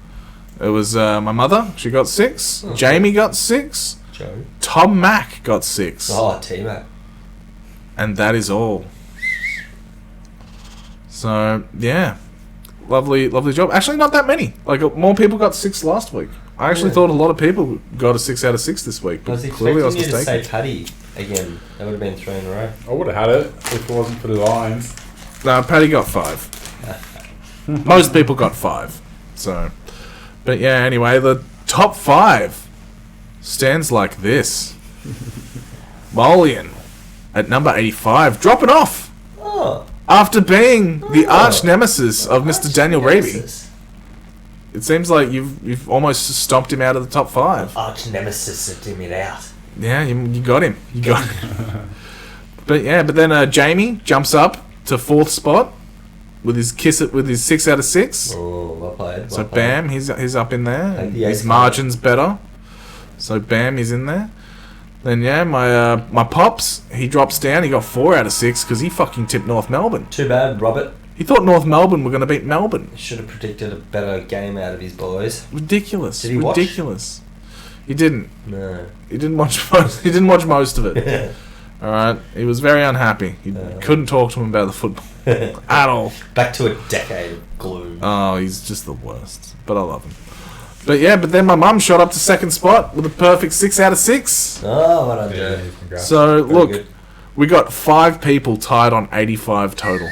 It was my mother. She got 6. Oh. Jamie got 6. Joe. Tom Mack got 6. Oh, T-Mac. And that is all. So, yeah. Lovely job. Actually, not that many. Like, more people got 6 last week. I actually thought a lot of people got a 6 out of 6 this week. I was expecting you to say Paddy again. That would have been 3 in a row. I would have had it if it wasn't for the Lions. No, Paddy got 5. Most people got 5. So, but yeah, anyway, the top 5 stands like this. Molian at number 85, dropping off. Oh. After being the arch nemesis of Mr. Daniel Reeby. It seems like you've almost stomped him out of the top 5. Arch nemesis at him out. Yeah, you got him. You got him. But then Jamie jumps up to 4th spot with his 6 out of 6. Oh, well played. So bam, he's up in there. His margin's better. So bam, he's in there. Then my pops, he drops down. He got 4 out of 6 because he fucking tipped North Melbourne. Too bad, Robert. He thought North Melbourne were going to beat Melbourne. He should have predicted a better game out of his boys. Ridiculous. Did he Ridiculous. Watch? He didn't. No. He didn't watch most. He didn't watch most of it. All right. He was very unhappy. He couldn't talk to him about the football at all. Back to a decade of gloom. Oh, he's just the worst. But I love him. But then my mum shot up to 2nd spot with a perfect 6 out of 6. Oh, what I do. So Very look, good. we got 5 people tied on 85 total.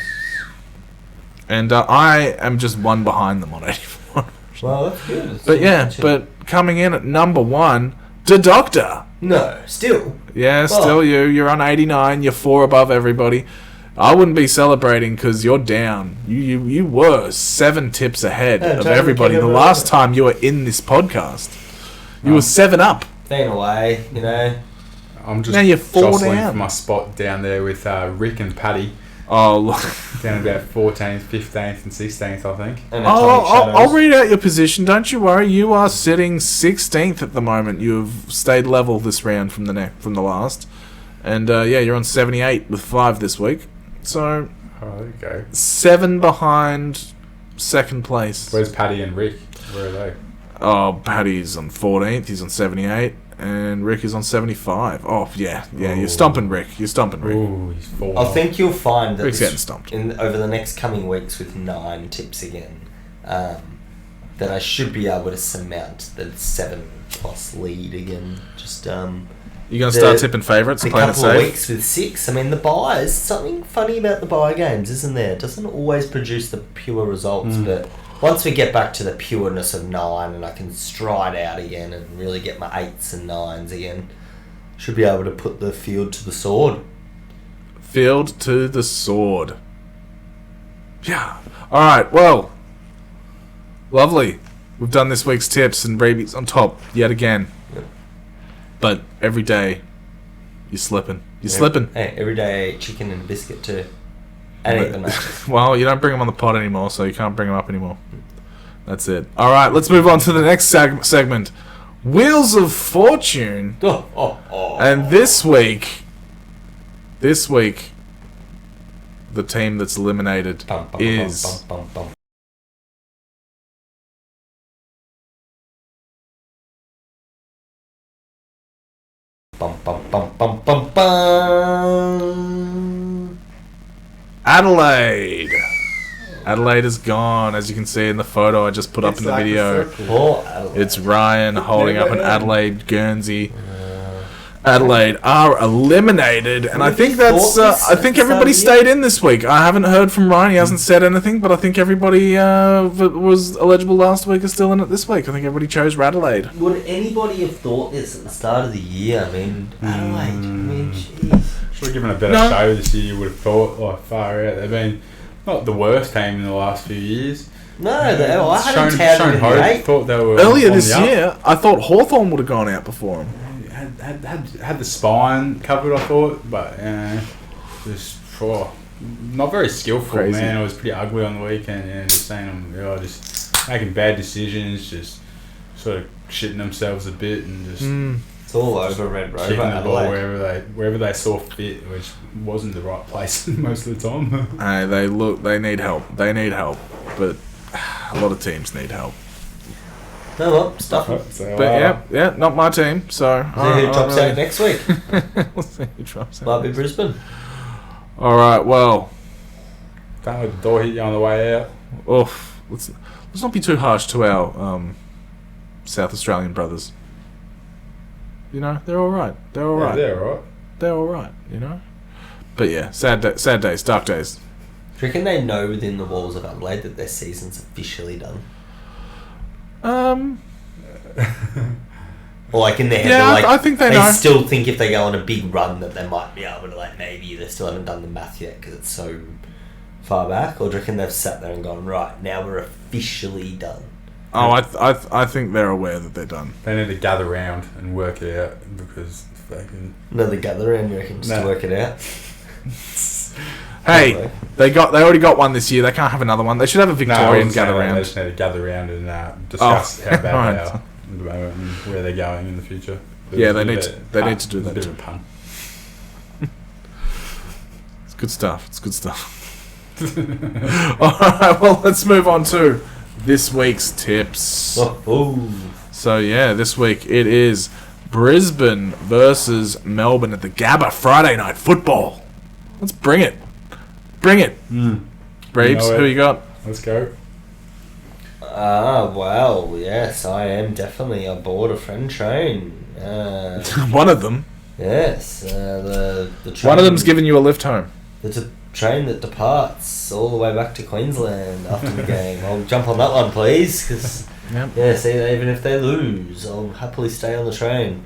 And I am just 1 behind them on 84. Well, that's good. But coming in at number 1, the Doctor. No, still. Yeah, still you. You're on 89. You're 4 above everybody. I wouldn't be celebrating because you're down. You were 7 tips ahead of everybody the last time you were in this podcast. You were 7 up. Staying away, I'm just now you're 4 jostling down for my spot down there with Rick and Paddy. Oh, look. Down about 14th, 15th and 16th, I think. I'll read out your position. Don't you worry. You are sitting 16th at the moment. You've stayed level this round from the last. And, you're on 78 with 5 this week. So, there you go. 7 behind 2nd place. Where's Paddy and Rick? Where are they? Oh, Paddy's on 14th. He's on 78. And Rick is on 75. Oh, yeah. You're stomping Rick. Ooh, he's 4. I think you'll find that Rick's getting stomped. over the next coming weeks with 9 tips again, that I should be able to surmount the 7+ lead again. Just you're going to start tipping favourites and playing it safe? A couple of weeks with 6. I mean, the buys, something funny about the buy games, isn't there? It doesn't always produce the pure results, but once we get back to the pureness of 9 and I can stride out again and really get my 8s and 9s again, should be able to put the field to the sword. Field to the sword. Yeah. All right, well, lovely. We've done this week's tips and Reeby's on top yet again. Yep. But every day, you're slipping. Slipping. Hey, every day I eat chicken and biscuit too. And eat bananas. Well, you don't bring them on the pod anymore, so you can't bring them up anymore. That's it. All right, let's move on to the next segment. Wheels of Fortune. And this week, the team that's eliminated is... Adelaide. Adelaide is gone, as you can see in the photo I just put up in the video. It's Ryan holding up an Adelaide Guernsey. Adelaide are eliminated, and I think everybody stayed in this week. I haven't heard from Ryan; he hasn't said anything, but I think everybody that was eligible last week is still in it this week. I think everybody chose Adelaide. Would anybody have thought this at the start of the year? I mean, Adelaide. Jeez. Should have given a better show this year. You would have thought, far out. They've been not the worst team in the last few years. No, I hadn't touted hope. Thought they were earlier this year. I thought Hawthorn would have gone out before them. Had the spine covered, I thought, but just not very skillful. Crazy. Man, it was pretty ugly on the weekend. Just saying them, just making bad decisions, just sort of shitting themselves a bit, and just it's all over Red Rover. Kicking the ball wherever they saw fit, which wasn't the right place most of the time. They need help. But a lot of teams need help. No, well, stuff it. But yeah, not my team. So see who drops out next week. We'll see who drops out. Might be Brisbane. All right. Well, don't let the door hit you on the way out. Let's not be too harsh to our South Australian brothers. You know, they're all right. They're all right. they're all right, you know. But yeah, sad days, dark days. Do you reckon they know within the walls of Adelaide that their season's officially done? Or like in their head, yeah, I think they know. They still think if they go on a big run that they might be able to, like, maybe they still haven't done the math yet because it's so far back. Or do you reckon they've sat there and gone, right, now we're officially done? Oh, I think they're aware that they're done. They need to gather round and work it out because they can. Another gather round, you reckon, just to work it out? Hey, they already got one this year. They can't have another one. They should have a Victorian gather round. They just need to gather round and discuss how bad they are at the moment and where they're going in the future. Yeah, they need to do that too. Pun. It's good stuff. Alright, well, let's move on to this week's tips. So yeah, this week it is Brisbane versus Melbourne at the Gabba Friday night football. Let's bring it. Braves, who you got? Let's go. Well, yes, I am definitely aboard a friend train. One of them. Yes, the train. One of them's giving you a lift home. There's a train that departs all the way back to Queensland after the game. I'll jump on that one, please, because even if they lose, I'll happily stay on the train.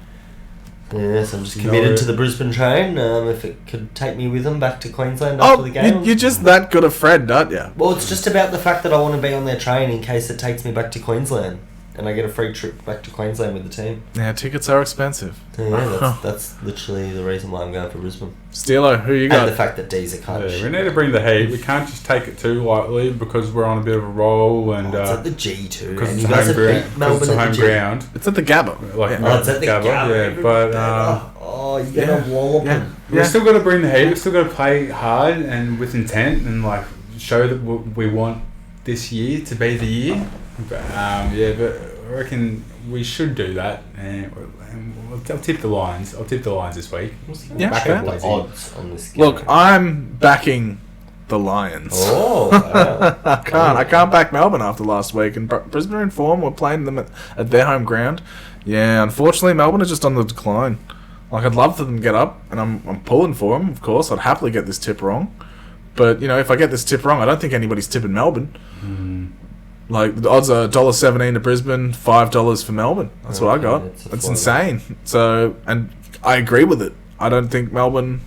Yes, I'm just committed to the Brisbane train. If it could take me with them back to Queensland after the game. You're just that good a friend, aren't you? Well, it's just about the fact that I want to be on their train in case it takes me back to Queensland. And I get a free trip back to Queensland with the team. Yeah, tickets are expensive. Yeah, that's literally the reason why I'm going for Brisbane. Steelo, who you got? And the fact that D's are kind of shit. We need to bring the heat. We can't just take it too lightly because we're on a bit of a roll. And it's at the G2. Because and it's you guys have beat Melbourne at the G. ground. It's at the Gabba. It's at the Gabba. Yeah, but... you're going to wallop them. We've still got to bring the heat. We've still got to play hard and with intent and like show that we want this year to be the year. But but I reckon we should do that, and I'll tip the Lions. I'll tip the Lions this week. Yeah, the odds on this game. Look, I'm backing the Lions. Oh, wow. I can't back Melbourne after last week, and Brisbane are in form. We're playing them at their home ground. Yeah, unfortunately, Melbourne are just on the decline. Like, I'd love for them to get up, and I'm pulling for them. Of course, I'd happily get this tip wrong, but you know, if I get this tip wrong, I don't think anybody's tipping Melbourne. Like, the odds are $1.17 to Brisbane, $5 for Melbourne. That's what I got. That's insane. So, and I agree with it. I don't think Melbourne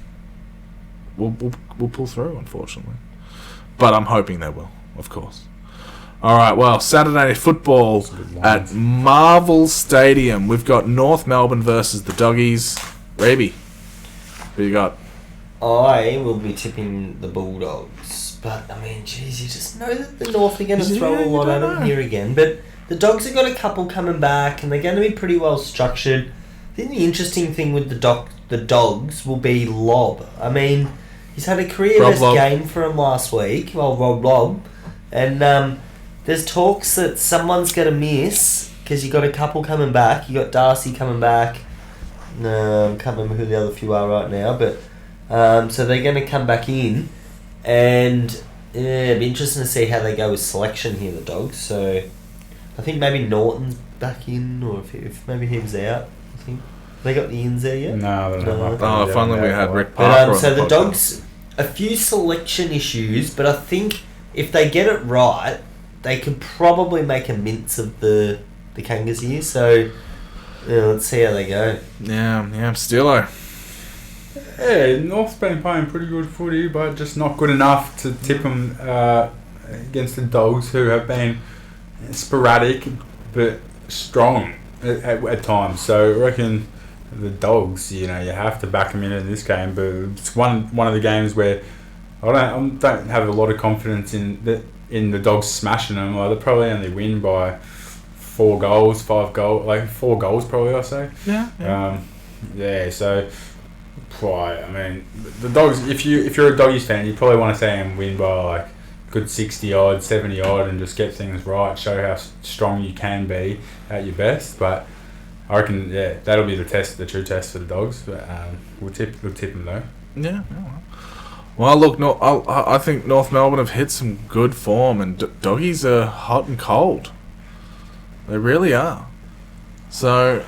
will pull through, unfortunately. But I'm hoping they will, of course. All right, well, Saturday football at Marvel Stadium. We've got North Melbourne versus the Doggies. Raby, who you got? I will be tipping the Bulldogs. But, I mean, geez, you just know that the North are going to throw a lot at them here again. But the Dogs have got a couple coming back, and they're going to be pretty well structured. I think the interesting thing with the Dogs will be Lob. I mean, he's had a career-best game for him last week. Well, Rob Lob. And there's talks that someone's going to miss because you got a couple coming back. You got Darcy coming back. I can't remember who the other few are right now, but so they're going to come back in, and it'd be interesting to see how they go with selection here, the Dogs. So I think maybe Norton's back in, or if maybe he was out. I think they got the ins there yet. No. Oh, finally we had Rick Parker. So the Dogs, a few selection issues, but I think if they get it right, they could probably make a mince of the Kangas here. So let's see how they go. Yeah, Steelo. Yeah, North's been playing pretty good footy, but just not good enough to tip them against the Dogs, who have been sporadic but strong at times. So I reckon the Dogs, you have to back them in this game. But it's one of the games where I don't have a lot of confidence in the Dogs smashing them. Like, they'll probably only win by 4 goals, 5 goals, like 4 goals probably, I say. Yeah. So. I mean, the Dogs. If you're a Doggies fan, you probably want to see them win by like good 60 odd, 70 odd, and just get things right. Show how strong you can be at your best. But I reckon, that'll be the true test for the Dogs. But we'll tip them though. Yeah. Well, look, I think North Melbourne have hit some good form, and Doggies are hot and cold. They really are. So,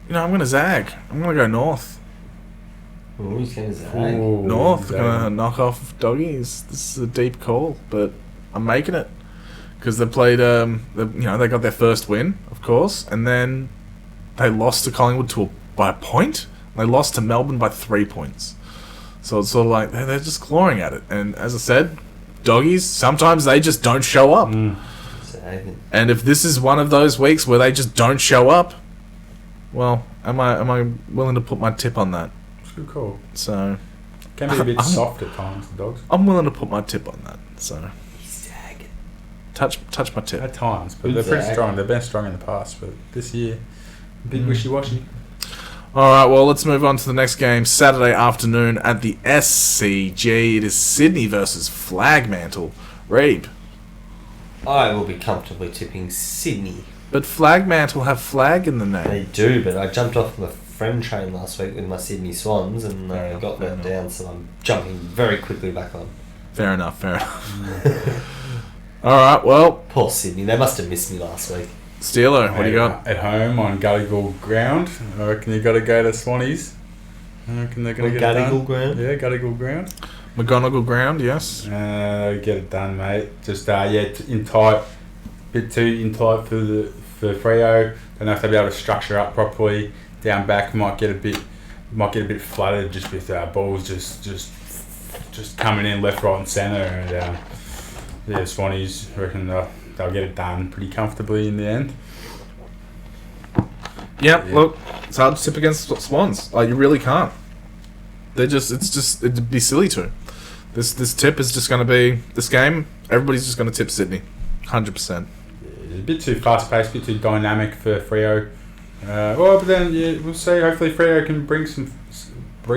I'm going to zag. I'm going to go North. Ooh, he's going to zag. North going to knock off Doggies. This is a deep call, but I'm making it. Because they played, they got their first win, of course, and then they lost to Collingwood by a point. They lost to Melbourne by 3 points. So it's sort of like they're just clawing at it. And as I said, Doggies, sometimes they just don't show up. And if this is one of those weeks where they just don't show up, well, am I willing to put my tip on that? It's a good call. So can be a bit soft at times, the Dogs. I'm willing to put my tip on that. So touch my tip at times, but they're pretty strong. They've been strong in the past, but this year, a bit wishy-washy. All right, well, let's move on to the next game. Saturday afternoon at the SCG. It is Sydney versus Flagmantle. Reeb. I will be comfortably tipping Sydney. But Flagmantle have flag in the name. They do, but I jumped off the friend train last week with my Sydney Swans and got let down, so I'm jumping very quickly back on. Fair enough. All right, well... Poor Sydney. They must have missed me last week. Steelo, what do you got? At home on Gulligal ground. I reckon you've got to go to Swannies. I reckon they're going to get it done. Ground? Yeah, Gulligal ground. McGonagall ground, yes. Get it done, mate. Just, in tight. Bit too in tight for Freo. Don't know if they'll be able to structure up properly. Down back might get a bit flooded just with balls just coming in left, right and centre. And Swannies, I reckon they'll get it done pretty comfortably in the end. Yep, yeah. Look, it's hard to tip against Swans. Like, you really can't. It'd be silly to. This tip is just going to be, this game, everybody's just going to tip Sydney. 100%. It's a bit too fast-paced, a bit too dynamic for Freo. But then, we'll see. Hopefully Freo can bring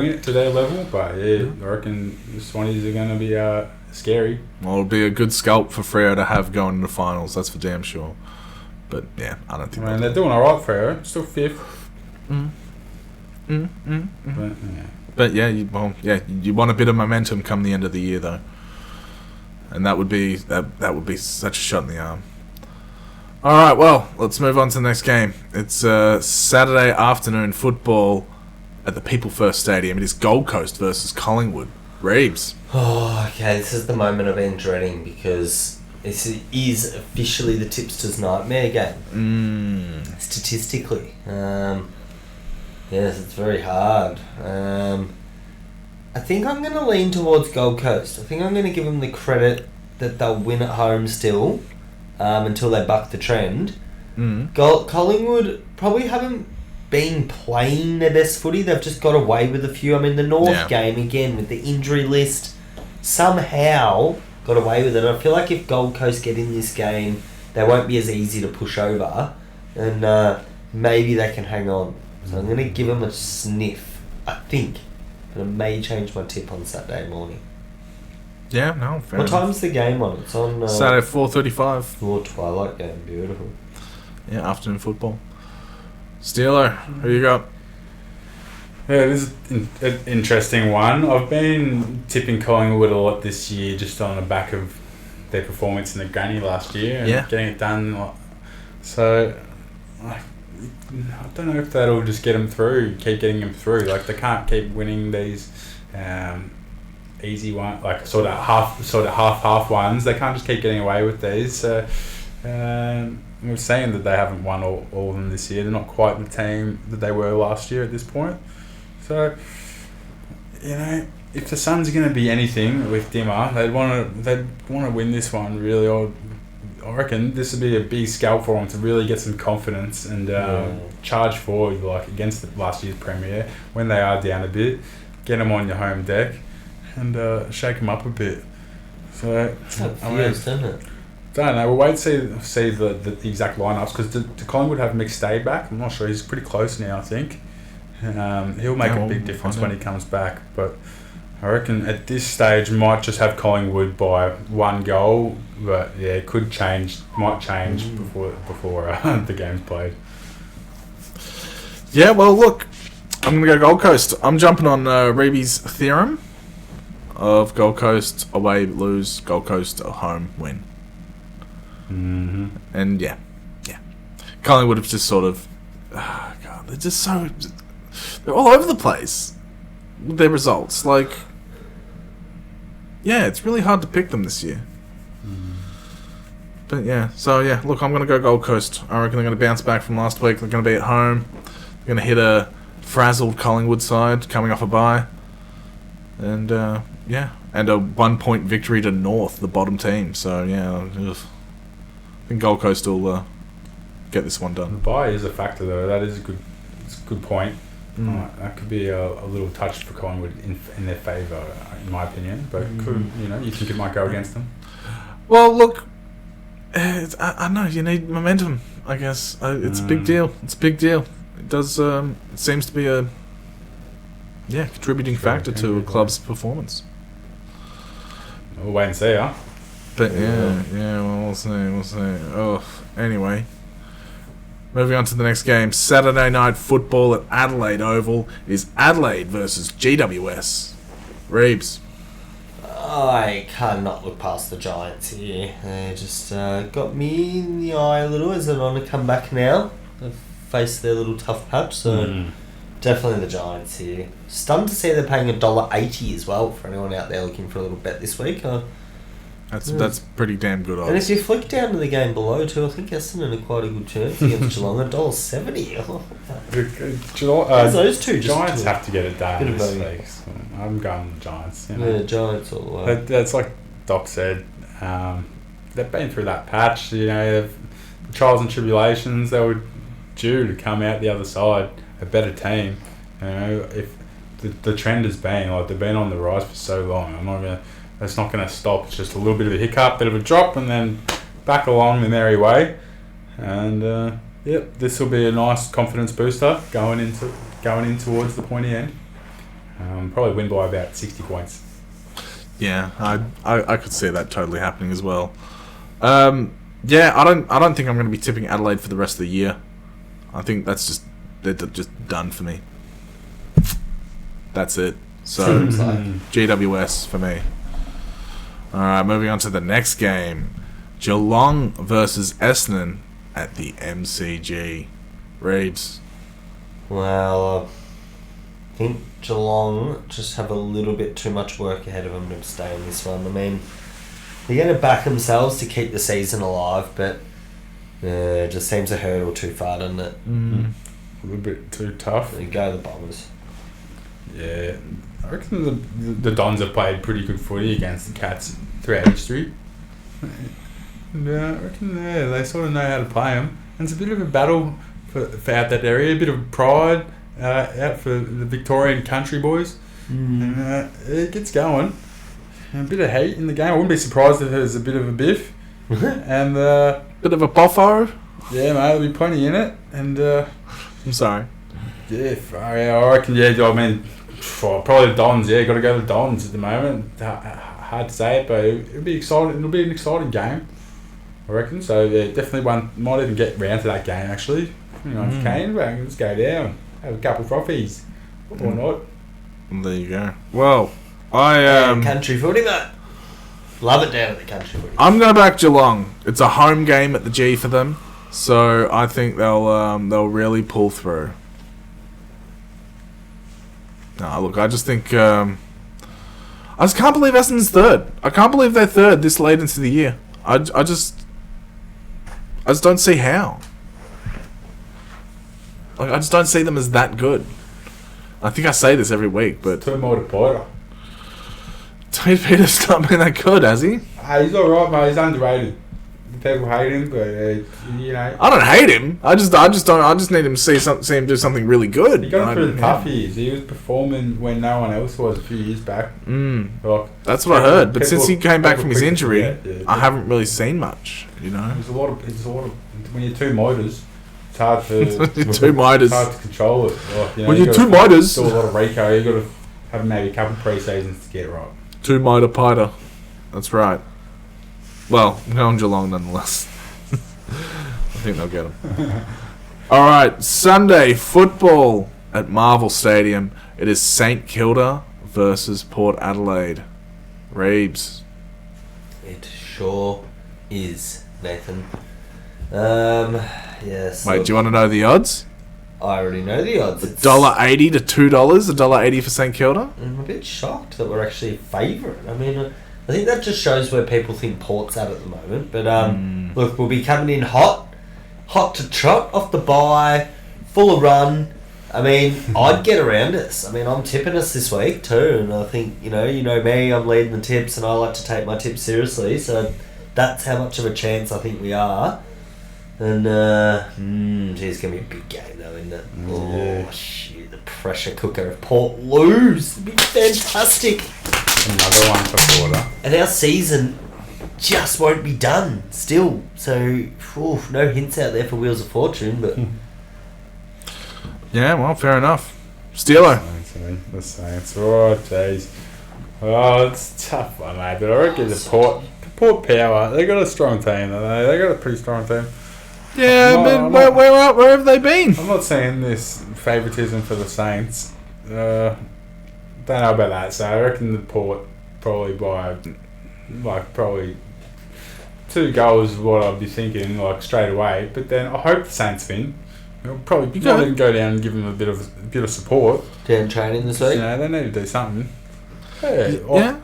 it to their level. But, I reckon the Swannies are going to be scary. Well, it'll be a good scalp for Freo to have going into finals, that's for damn sure. But, yeah, I don't think... they're doing alright, Freo. Still fifth. But, you want a bit of momentum come the end of the year, though. And that would be such a shot in the arm. All right, well, let's move on to the next game. It's Saturday afternoon football at the People First Stadium. It is Gold Coast versus Collingwood. Reeves. Oh, okay. This is the moment I've been dreading because this is officially the tipster's nightmare game. Statistically, yes, it's very hard. I think I'm going to lean towards Gold Coast. I think I'm going to give them the credit that they'll win at home still until they buck the trend. Collingwood probably haven't been playing their best footy. They've just got away with a few. I mean, the North game, again, with the injury list, somehow got away with it. I feel like if Gold Coast get in this game, they won't be as easy to push over, and maybe they can hang on. So I'm going to give them a sniff, I think. But I may change my tip on Saturday morning. Yeah, no, fair What enough. time's the game on? It's on... Saturday, 4:35. More twilight game, beautiful. Yeah, afternoon football. Steeler, who you got? Yeah, this is an interesting one. I've been tipping Collingwood a lot this year just on the back of their performance in the granny last year and getting it done. So, I don't know if that'll just get them through, keep getting them through. Like, they can't keep winning these easy ones, like sort of half ones. They can't just keep getting away with these. So, we're saying that they haven't won all of them this year. They're not quite the team that they were last year at this point. So, if the Suns are going to be anything with Dimmer, they'd want to win this one really. I reckon this would be a big scalp for them to really get some confidence and charge forward like against last year's premiere when they are down a bit. Get them on your home deck and shake them up a bit. So doesn't it? Don't know. We'll wait to see the exact lineups because the Collingwood have McStay back. I'm not sure. He's pretty close now, I think. He'll make a big difference when he comes back. But I reckon at this stage might just have Collingwood by one goal. But yeah, it could change. Might change before the game's played. Yeah, well, look, I'm going to go Gold Coast. I'm jumping on Reeby's theorem of Gold Coast away, lose, Gold Coast at home, win. And yeah, Collingwood have just sort of, they're all over the place. with their results. Like, yeah, it's really hard to pick them this year. But yeah, so yeah, look, I'm going to go Gold Coast. I reckon they're going to bounce back from last week. They're going to be at home. They're going to hit a frazzled Collingwood side coming off a bye. And yeah, and a 1 point victory to North, the bottom team. So yeah, I think Gold Coast will get this one done. The bye is a factor though. That is a good point. That could be a little touch for Collingwood in their favour, in my opinion. But you think it might go against them? Well, look, I know you need momentum. I guess it's a big deal. It's a big deal. It does. It seems to be a contributing factor to a club's performance. We'll wait and see, huh? But well, we'll see. Oh, anyway. Moving on to the next game. Saturday night football at Adelaide Oval is Adelaide versus GWS. Reeves. I cannot look past the Giants here. They just got me in the eye a little as they're on to come back now. They've faced their little tough patch, so definitely the Giants here. Stunned to see they're paying $1.80 as well for anyone out there looking for a little bet this week. That's pretty damn good odds. And if you flick down to the game below too, I think Essendon are quite a good chance against Geelong. $1.70. Those two Giants have to get it done this week. So I'm going with the Giants. Yeah, Giants all the way. That's like Doc said. They've been through that patch. The trials and tribulations. They were due to come out the other side a better team. If the trend has been like they've been on the rise for so long, it's not going to stop. It's just a little bit of a hiccup, bit of a drop, and then back along the merry way. And this will be a nice confidence booster going in towards the pointy end. Probably win by about 60 points. Yeah, I could see that totally happening as well. I don't think I'm going to be tipping Adelaide for the rest of the year. I think they're just done for me. That's it. So GWS for me. Alright, moving on to the next game. Geelong versus Essendon at the MCG. Reeves. Well, I think Geelong just have a little bit too much work ahead of them to stay in this one. I mean, they're going to back themselves to keep the season alive, but it just seems a hurdle too far, doesn't it? A little bit too tough. There you go, the Bombers. Yeah, I reckon the Dons have played pretty good footy against the Cats throughout history. And I reckon they sort of know how to play them. And it's a bit of a battle for out that area, a bit of pride out for the Victorian country boys. And it gets going. And a bit of heat in the game. I wouldn't be surprised if there's a bit of a biff. And bit of a boffo. Yeah, mate, there'll be plenty in it. And I'm sorry. Yeah, I reckon. Yeah, I mean, probably the Dons. Yeah, got to go to the Dons at the moment. Hard to say it, but it'll be exciting. It'll be an exciting game, I reckon. So yeah, definitely one might even get round to that game actually. If you can, let's go down, have a couple of frothies, or not. There you go. Well, country footy, mate. Love it down at the country footy. I'm gonna back Geelong. It's a home game at the G for them, so I think they'll really pull through. No, look, I just think I just can't believe Essendon's third. I can't believe they're third this late into the year. I just don't see how. Like, I just don't see them as that good. I think I say this every week, but Two more to Potter. Tony Peter's not been that good, has he? He's alright, mate. He's underrated. People hate him, but I don't hate him. I just need him to see him do something really good. He got him through the tough years. He was performing when no one else was a few years back. That's what I heard. But since he came back from his injury, I haven't really seen much. There's a lot of when you're two motors, it's hard to it's hard to control it. When you're two motors, do a lot of reco. You got to have maybe a couple pre-seasons to get it right. Two motor Piter. That's right. Well, I'm going Geelong nonetheless. I think they'll get them. All right, Sunday football at Marvel Stadium. It is St Kilda versus Port Adelaide. Reeves. It sure is, Nathan. Yes. Wait, do you want to know the odds? I already know the odds. It's $1.80 to $2. $1.80 for St Kilda. I'm a bit shocked that we're actually a favourite. I mean, I think that just shows where people think Port's at the moment. But look, we'll be coming in hot to trot off the bye, full of run. I mean, I'd get around us. I mean, I'm tipping us this week too, and I think you know me. I'm leading the tips, and I like to take my tips seriously. So that's how much of a chance I think we are. And it's gonna be a big game though, isn't it? Oh shit, the pressure cooker if Port lose, it'd be fantastic. Another one for quarter. And our season just won't be done still. So no hints out there for Wheels of Fortune, but yeah, well, fair enough. Steelo. The Saints. Oh jeez. Oh, it's a tough one, mate. But I reckon the Port Power. They got a strong team. They got a pretty strong team. Yeah, but where have they been? I'm not saying this favouritism for the Saints. Don't know about that. So I reckon the Port probably by probably 2 goals is what I'd be thinking straight away. But then I hope the Saints win. I'll probably go down and give them a bit of support. Down training this week. You know, they need to do something. Yeah.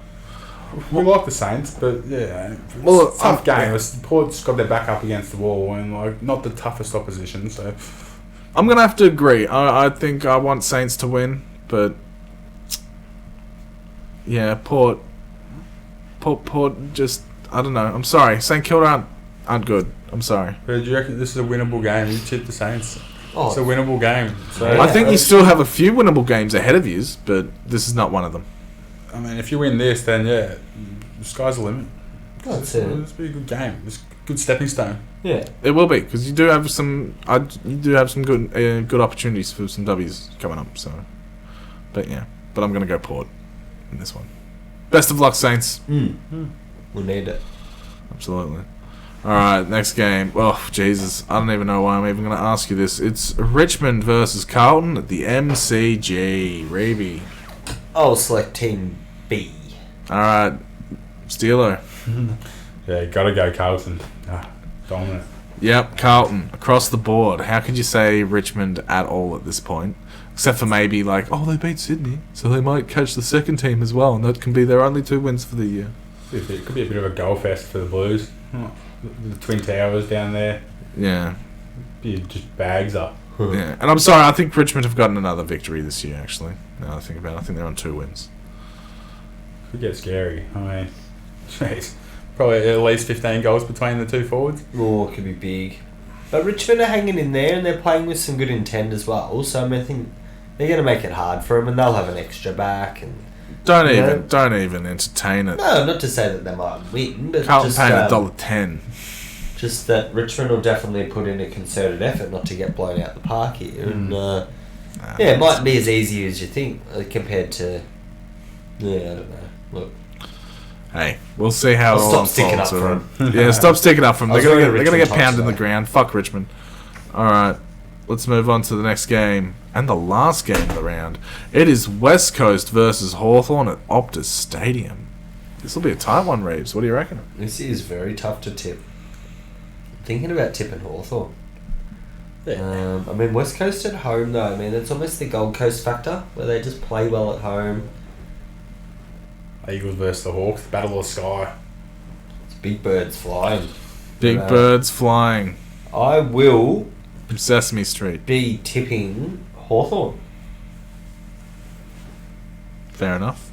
We like the Saints, but yeah, it's a tough game. Port's got their back up against the wall and not the toughest opposition. So I'm gonna have to agree. I think I want Saints to win, but yeah, Port just I don't know. I'm sorry, St Kilda aren't good. I'm sorry. But do you reckon this is a winnable game? You tip the Saints. It's a winnable game. So I think you still have a few winnable games ahead of you, but this is not one of them. I mean, if you win this, then yeah, the sky's the limit. That's it. It's be a good game. It's a good stepping stone. Yeah, it will be because you do have some. Good opportunities for some W's coming up. So, but I'm gonna go Port in this one. Best of luck, Saints. We'll need it. Absolutely. All right, next game. Oh, Jesus. I don't even know why I'm even going to ask you this. It's Richmond versus Carlton at the MCG. Reeby. I'll select Team B. All right. Steelo. Yeah, got to go Carlton. Dominant. Yep, Carlton. Across the board. How could you say Richmond at all at this point? Except for maybe they beat Sydney, so they might catch the second team as well, and that can be their only 2 wins for the year. It could be a bit of a goal fest for the Blues. The Twin Towers down there. Yeah. Just bags up. Yeah, and I'm sorry, I think Richmond have gotten another victory this year, actually. Now I think about it, I think they're on 2 wins. Could get scary. I mean, jeez. Probably at least 15 goals between the 2 forwards. Oh, it could be big. But Richmond are hanging in there, and they're playing with some good intent as well, so I think they're going to make it hard for them, and they'll have an extra back, and... Don't even entertain it. No, not to say that they might win, but Carlton just paying $1.10. Just that Richmond will definitely put in a concerted effort not to get blown out the park here, and it mightn't be as easy as you think compared to. Yeah, I don't know. Look, hey, we'll see how it all stop sticking up for them. Yeah, stop sticking up for them. They're gonna get pounded in the ground. Fuck Richmond. All right, let's move on to the next game. And the last game of the round. It is West Coast versus Hawthorn at Optus Stadium. This will be a tight one, Reeves. What do you reckon? This is very tough to tip. Thinking about tipping Hawthorn. Yeah. I mean, West Coast at home, though. I mean, it's almost the Gold Coast factor, where they just play well at home. Eagles versus the Hawks. Battle of the Sky. It's big birds flying. Big birds flying. I will... From Sesame Street. ...be tipping... Hawthorn. Fair enough.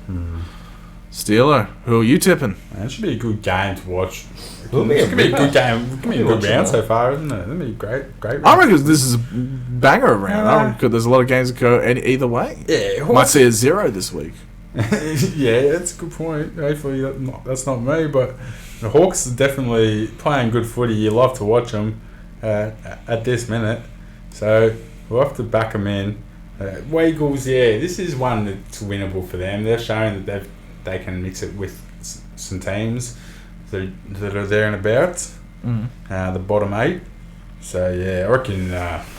Steelo, who are you tipping? Man, it should be a good game to watch. It could be a good game. It could be a good round so far, isn't it? It'll be great round. I reckon this is a banger of round. I reckon there's a lot of games that go either way. Yeah, might see a 0 this week. Yeah, that's a good point. Hopefully that's not me, but the Hawks are definitely playing good footy. You love to watch them at this minute. So we'll have to back them in. Eagles, this is one that's winnable for them. They're showing that they can mix it with some teams that are there and about. The bottom 8. So I reckon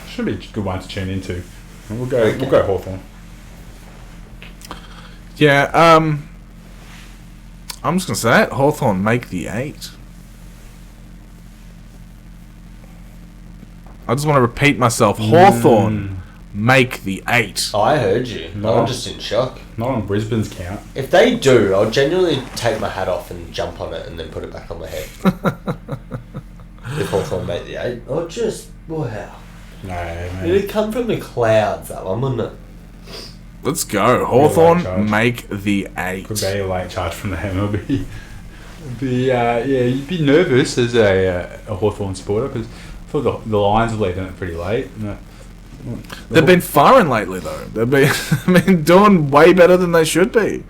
should be a good one to tune into. We'll go Hawthorn. Yeah, I'm just gonna say it. Hawthorn make the 8. I just want to repeat myself. Hawthorn make the 8. I heard you. No. I'm just in shock. Not on Brisbane's count. If they do, I'll genuinely take my hat off and jump on it and then put it back on my head. If Hawthorn make the 8. Oh, just, wow. No, man. It'd come from the clouds, that one, wouldn't it? Let's go. Hawthorn make the 8. Could be a late charge from the MLB. You'd be nervous as a Hawthorn supporter because I thought the Lions have done it pretty late. They've been firing lately, though. They've been doing way better than they should be.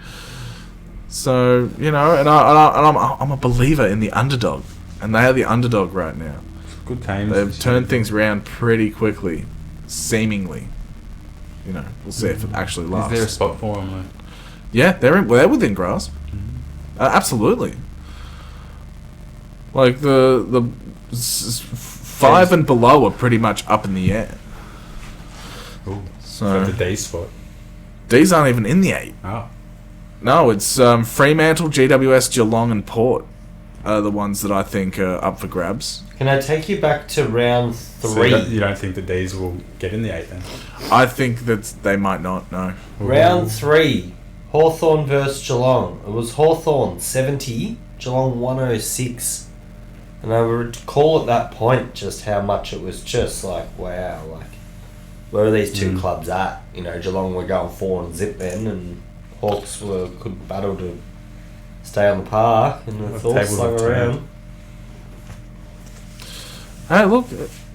So, you know, and I'm a believer in the underdog, and they are the underdog right now. Good teams. They've turned things around pretty quickly, seemingly. You know, we'll see if it actually lasts. Is there a spot for them? Though? Yeah, they're within grasp. Absolutely. Like the 5 and below are pretty much up in the air. Ooh. So the D spot. D's aren't even in the 8. Oh. No, it's Fremantle, GWS, Geelong, and Port are the ones that I think are up for grabs. Can I take you back to round 3? So you don't think the D's will get in the 8 then? I think that they might not. No. Round 3, Hawthorn versus Geelong. It was Hawthorn 70, Geelong 106. And I recall at that point just how much it was just like, wow, like, where are these two clubs at? You know, Geelong were going 4 and zip then, and Hawks could battle to stay on the park, and it's all slung around. Hey, look,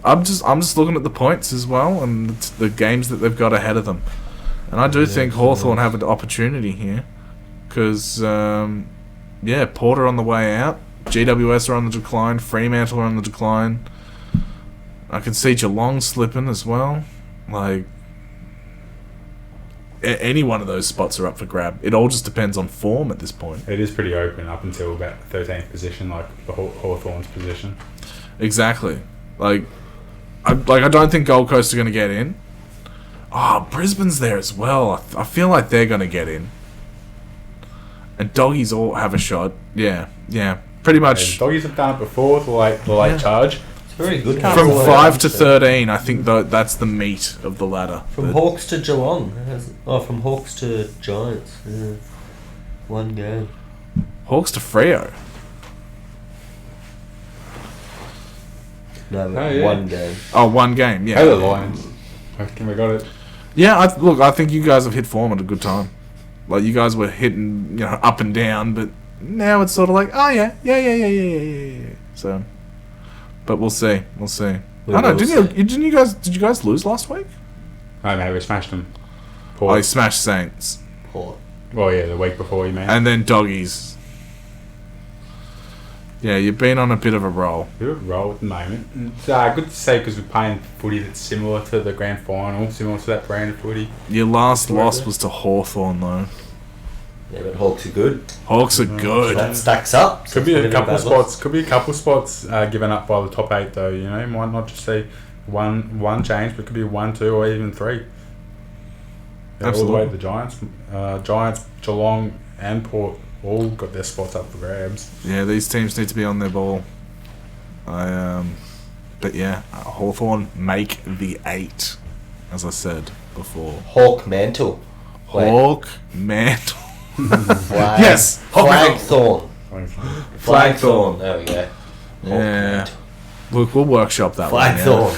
I'm just looking at the points as well, and the games that they've got ahead of them, and I do think Hawthorn have an opportunity here, because Porter on the way out, GWS are on the decline, Fremantle are on the decline. I can see Geelong slipping as well. Like, any one of those spots are up for grab. It all just depends on form at this point. It is pretty open up until about 13th position, like the Hawthorn's position. Exactly. I don't think Gold Coast are going to get in. Oh, Brisbane's there as well. I feel like they're going to get in. And Doggies all have a shot. Yeah. Pretty much. Doggies have done it before, the late charge. It's very good. From 5 to 13, I think that's the meat of the ladder. From Hawks to Geelong. From Hawks to Giants. Yeah. One game. Hawks to Freo. No, one game. Oh, one game, yeah. Hey, the Lions. I reckon we got it. Yeah, I think you guys have hit form at a good time. Like, you guys were hitting, up and down, but now it's sort of like, oh, yeah. So, but we'll see. I don't know, did you guys lose last week? No, mate, we smashed them. Port. Oh, you smashed Saints. Port. Well, yeah, the week before, you mean. And then Doggies. Yeah, you've been on a bit of a roll. Bit of a roll at the moment. It's good to see because we're playing footy that's similar to the grand final, similar to that brand of footy. Your last loss was to Hawthorn, though. Yeah, but Hawks are good. Hawks are good. So that stacks up. Could be a couple spots. Could be a couple spots given up by the top 8, though. You know, might not just see one change, but it could be 1, 2, or even 3. Absolutely. All the way to the Giants, Geelong, and Port all got their spots up for grabs. Yeah, these teams need to be on their ball. But yeah, Hawthorn make the 8, as I said before. Hawk Mantle. Hawk Mantle. Yes. Flagthorn. Flagthorn. There we go. Yeah. Look, we'll workshop that Flagthorn.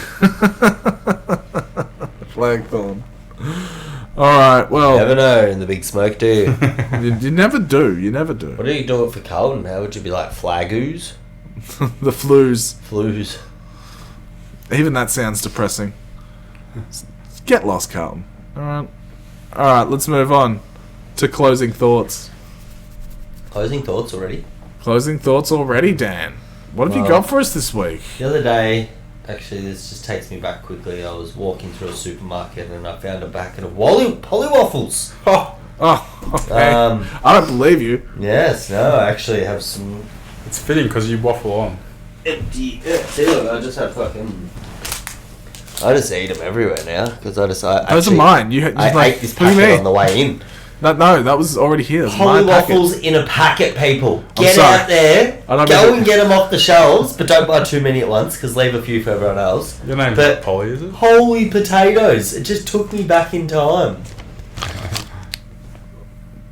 Flagthorn. Alright, well. Never know in the big smoke, do you? You never do. What do you do it for Carlton? How would you be like Flagoos? The Flues. Flues. Even that sounds depressing. Get lost, Carlton. Alright, let's move on to closing thoughts. Closing thoughts already? Dan. What have you got for us this week? The other day, actually, this just takes me back quickly. I was walking through a supermarket and I found a packet of Polly Waffles. Okay. I don't believe you. Yes, no, I actually have some. It's fitting because you waffle on. Empty. Yeah, see, look, I just eat them everywhere now because I those are mine. I ate this packet on the way in. No, that was already here. It was Holly my packet. waffles in a packet, people. Get sorry. out there. I don't Go mean and get them off the shelves, but don't buy too many at once because leave a few for everyone else. Your name's But not Polly, is it? Holy potatoes! It just took me back in time.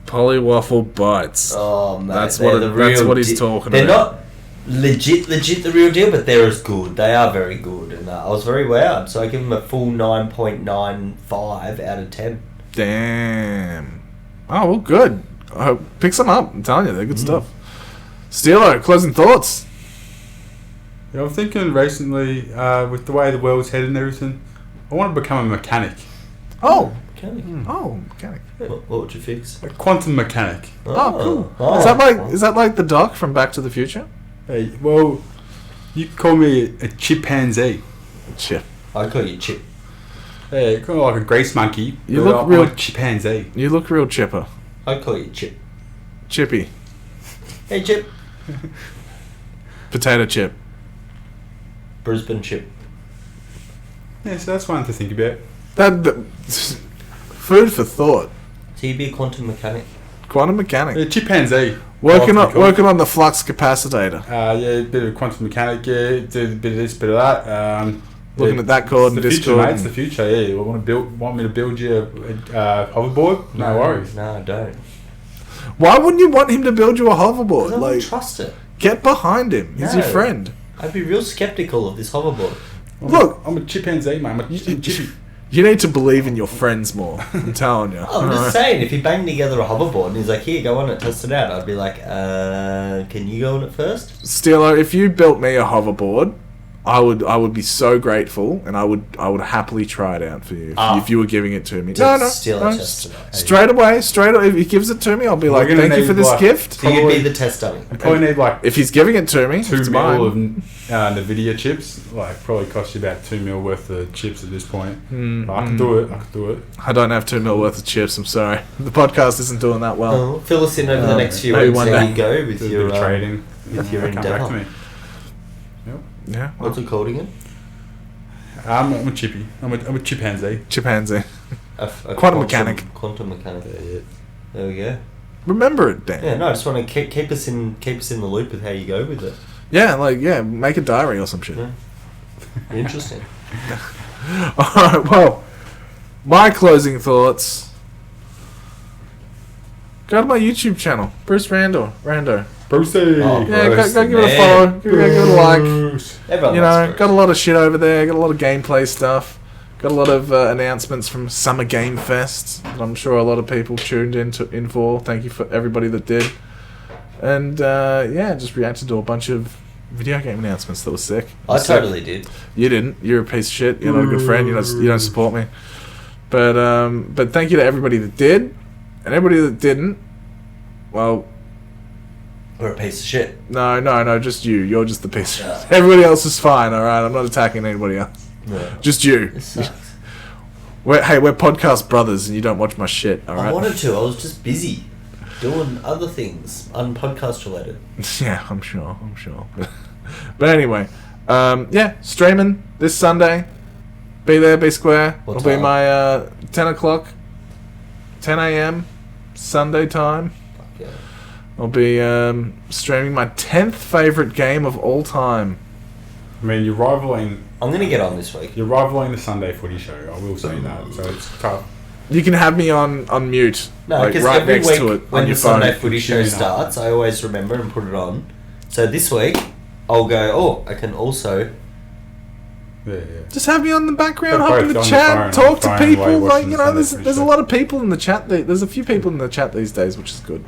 Polly waffle bites. Oh man, That's they're what the that's real what he's di- talking They're about. not legit the real deal, but they're as good. They are very good, and I was very wowed. So I give them a full 9.95 out of 10. Damn. Oh well, good. Pick some up. I'm telling you, they're good stuff. Steelo, closing thoughts. Yeah, I'm thinking recently, with the way the world's headed and everything, I want to become a mechanic. Oh. Mechanic. Oh, mechanic. What would you fix? A quantum mechanic. Oh, cool. Oh. Is that like the Doc from Back to the Future? Hey, well, you could call me a chimpanzee. Chip. I call you Chip. Yeah, kind of like a grease monkey. You but look I'm real- a chimpanzee. You look real chipper. I call you Chip. Chippy. Hey Chip. Potato chip. Brisbane Chip. Yeah, so that's one to think about. Food for thought. So you'd be a quantum mechanic. Quantum mechanic. Yeah, chimpanzee. Working on the flux capacitor. Yeah, a bit of quantum mechanic. Yeah, do a bit of this, bit of that. Looking at that chord and it's the future, Discord. mate. It's the future. Yeah, you want me to build you a hoverboard? No worries. No, I don't. Why wouldn't you want him to build you a hoverboard? I don't Like, trust it. get behind him. He's No. your friend. I'd be real skeptical of this hoverboard. Look, I'm a chimpanzee, man. I'm a chippy. you need to believe in your friends more. I'm telling you. I'm just saying, if he banged together a hoverboard and he's like, here, go on it, test it out, I'd be like, can you go on it first? Steelo, if you built me a hoverboard, I would be so grateful, and I would happily try it out for you if you were giving it to me. Steal it, test it out. Straight away. If he gives it to me, I'll be like, gonna thank you need, for this like, gift. So you'd be the test dummy. You probably need like If he's giving it to me, 2 it's mil mine. of Nvidia chips. Like probably cost you about 2 mil worth of chips at this point. I can do it. I don't have 2 mil worth of chips. I'm sorry. The podcast isn't doing that well. Oh, fill us in over the next few maybe weeks. one How day. you go with Do a your bit of trading. with your Come back to endeavour. me. Yeah. What's it called again? I'm a chippy. I'm a chimpanzee. Chimpanzee. A Quantum mechanic. Quantum mechanic. There we go. Remember it, Dan. Yeah, no, I just want to keep us in the loop with how you go with it. Yeah, make a diary or some shit. Yeah. Interesting. Alright, well, my closing thoughts. Go to my YouTube channel, Bruce Rando. Brucey. Oh, Yeah, Bruce, go give it a man. follow, give it a like. Everyone You loves know, Bruce. got a lot of shit over there, got a lot of gameplay stuff, got a lot of announcements from Summer Game Fest that I'm sure a lot of people tuned in for. Thank you for everybody that did. And just reacted to a bunch of video game announcements that was sick. I totally did. You didn't. You're a piece of shit. You're not a good friend. You don't support me. But thank you to everybody that did, and everybody that didn't. Well, We're a piece of shit. no, just you. You're just the piece. Yeah. Everybody else is fine. All right, I'm not attacking anybody else. Yeah. Just you. This sucks. We're podcast brothers, and you don't watch my shit. All I right. wanted to. I was just busy doing other things, unpodcast related. Yeah, I'm sure. But anyway, streaming this Sunday. Be there, be square. What It'll be time? my 10 o'clock, 10 a.m. Sunday time. Fuck yeah. I'll be streaming my 10th favorite game of all time. I mean, you're rivaling I'm gonna get on this week. the Sunday Footy show. I will say that. So it's tough. You can have me on mute, No, like because right every next week to it when on the your phone. Sunday Footy show Tune in. starts, I always remember and put it on. So this week, I'll go. Oh, I can also. Yeah. Just have me on the background, But hop in both the on chat, your phone, talk on to your phone people. while Like, watching you the know, Sunday there's Footy a show. lot of people in the chat. There's a few people in the chat these days, which is good.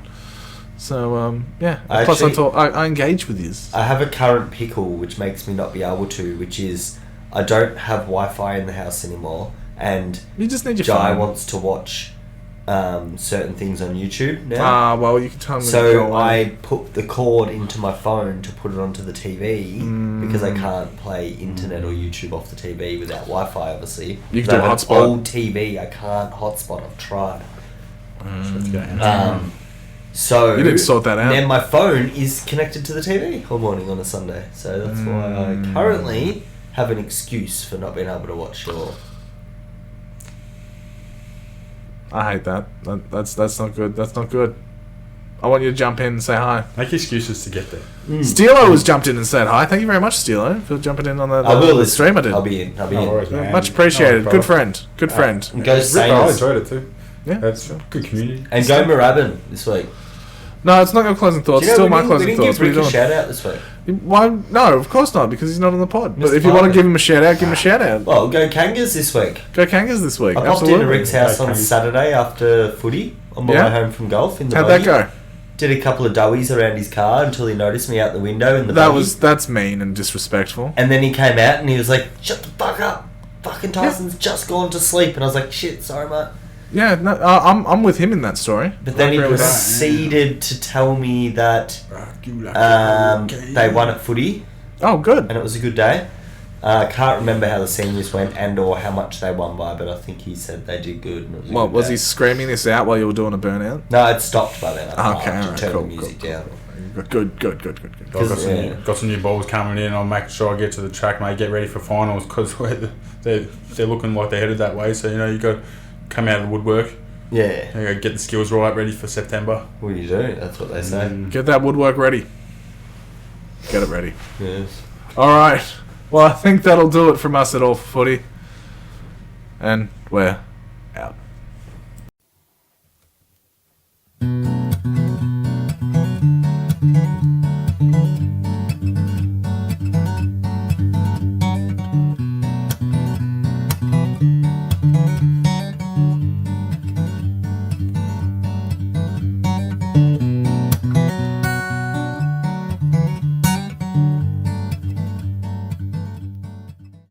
So I plus actually- I engage with yous. I have a current pickle which makes me not be able to, which is I don't have Wi-Fi in the house anymore, and You just need your Jai phone. wants to watch certain things on YouTube now. Well, you can tell me. to So go away. I put the cord into my phone to put it onto the TV because I can't play internet or YouTube off the TV without Wi-Fi. Obviously, You can 'Cause I do a have hotspot. an old TV. I can't hotspot. I've tried. So You didn't sort that out. Then my phone is connected to the TV all morning on a Sunday. So that's why I currently have an excuse for not being able to watch your I hate that. That's not good. That's not good. I want you to jump in and say hi. Make excuses to get there. Steelo has jumped in and said hi. Thank you very much, Steelo, for jumping in on the stream I did. I'll be in. Worries, much appreciated. Good friend. Good friend. And go I Saints. enjoyed it too. Yeah. That's good community. And go Moorabbin this week. No, it's not your closing thoughts. Do you know Still my closing we thoughts. didn't give What Rick are you a shout out this week. doing? Why? No, of course not, because he's not on the pod. But Mr. if you want to Parker. give him a shout out, give him a shout out. Well, go Kangas this week. Go Kangas this week. I popped Absolutely. into Rick's house on Kangas. Saturday after footy on my way home from golf in the How'd buggy. that go? Did a couple of doughies around his car until he noticed me out the window in the That buggy. that's mean and disrespectful. And then he came out and he was like, "Shut the fuck up! Fucking Tyson's just gone to sleep." And I was like, "Shit, sorry, mate." Yeah, no, I'm with him in that story. But then he agree with that. proceeded to tell me that they won at footy Oh, good. and it was a good day. I can't remember how the seniors went and or how much they won by, but I think he said they did good. And it was a What, good was day. he screaming this out while you were doing a burnout? No, it stopped by then. Okay, I alright, turned cool, the music cool, down. Good. Got some new balls coming in. I'll make sure I get to the track, mate. Get ready for finals because they're looking like they're headed that way. So you got to come out of the woodwork. Yeah. You got to get the skills right, ready for September. What do you do? That's what they say. Get that woodwork ready. Get it ready. Yes. All right. Well, I think that'll do it from us at All for Footy. And we're out.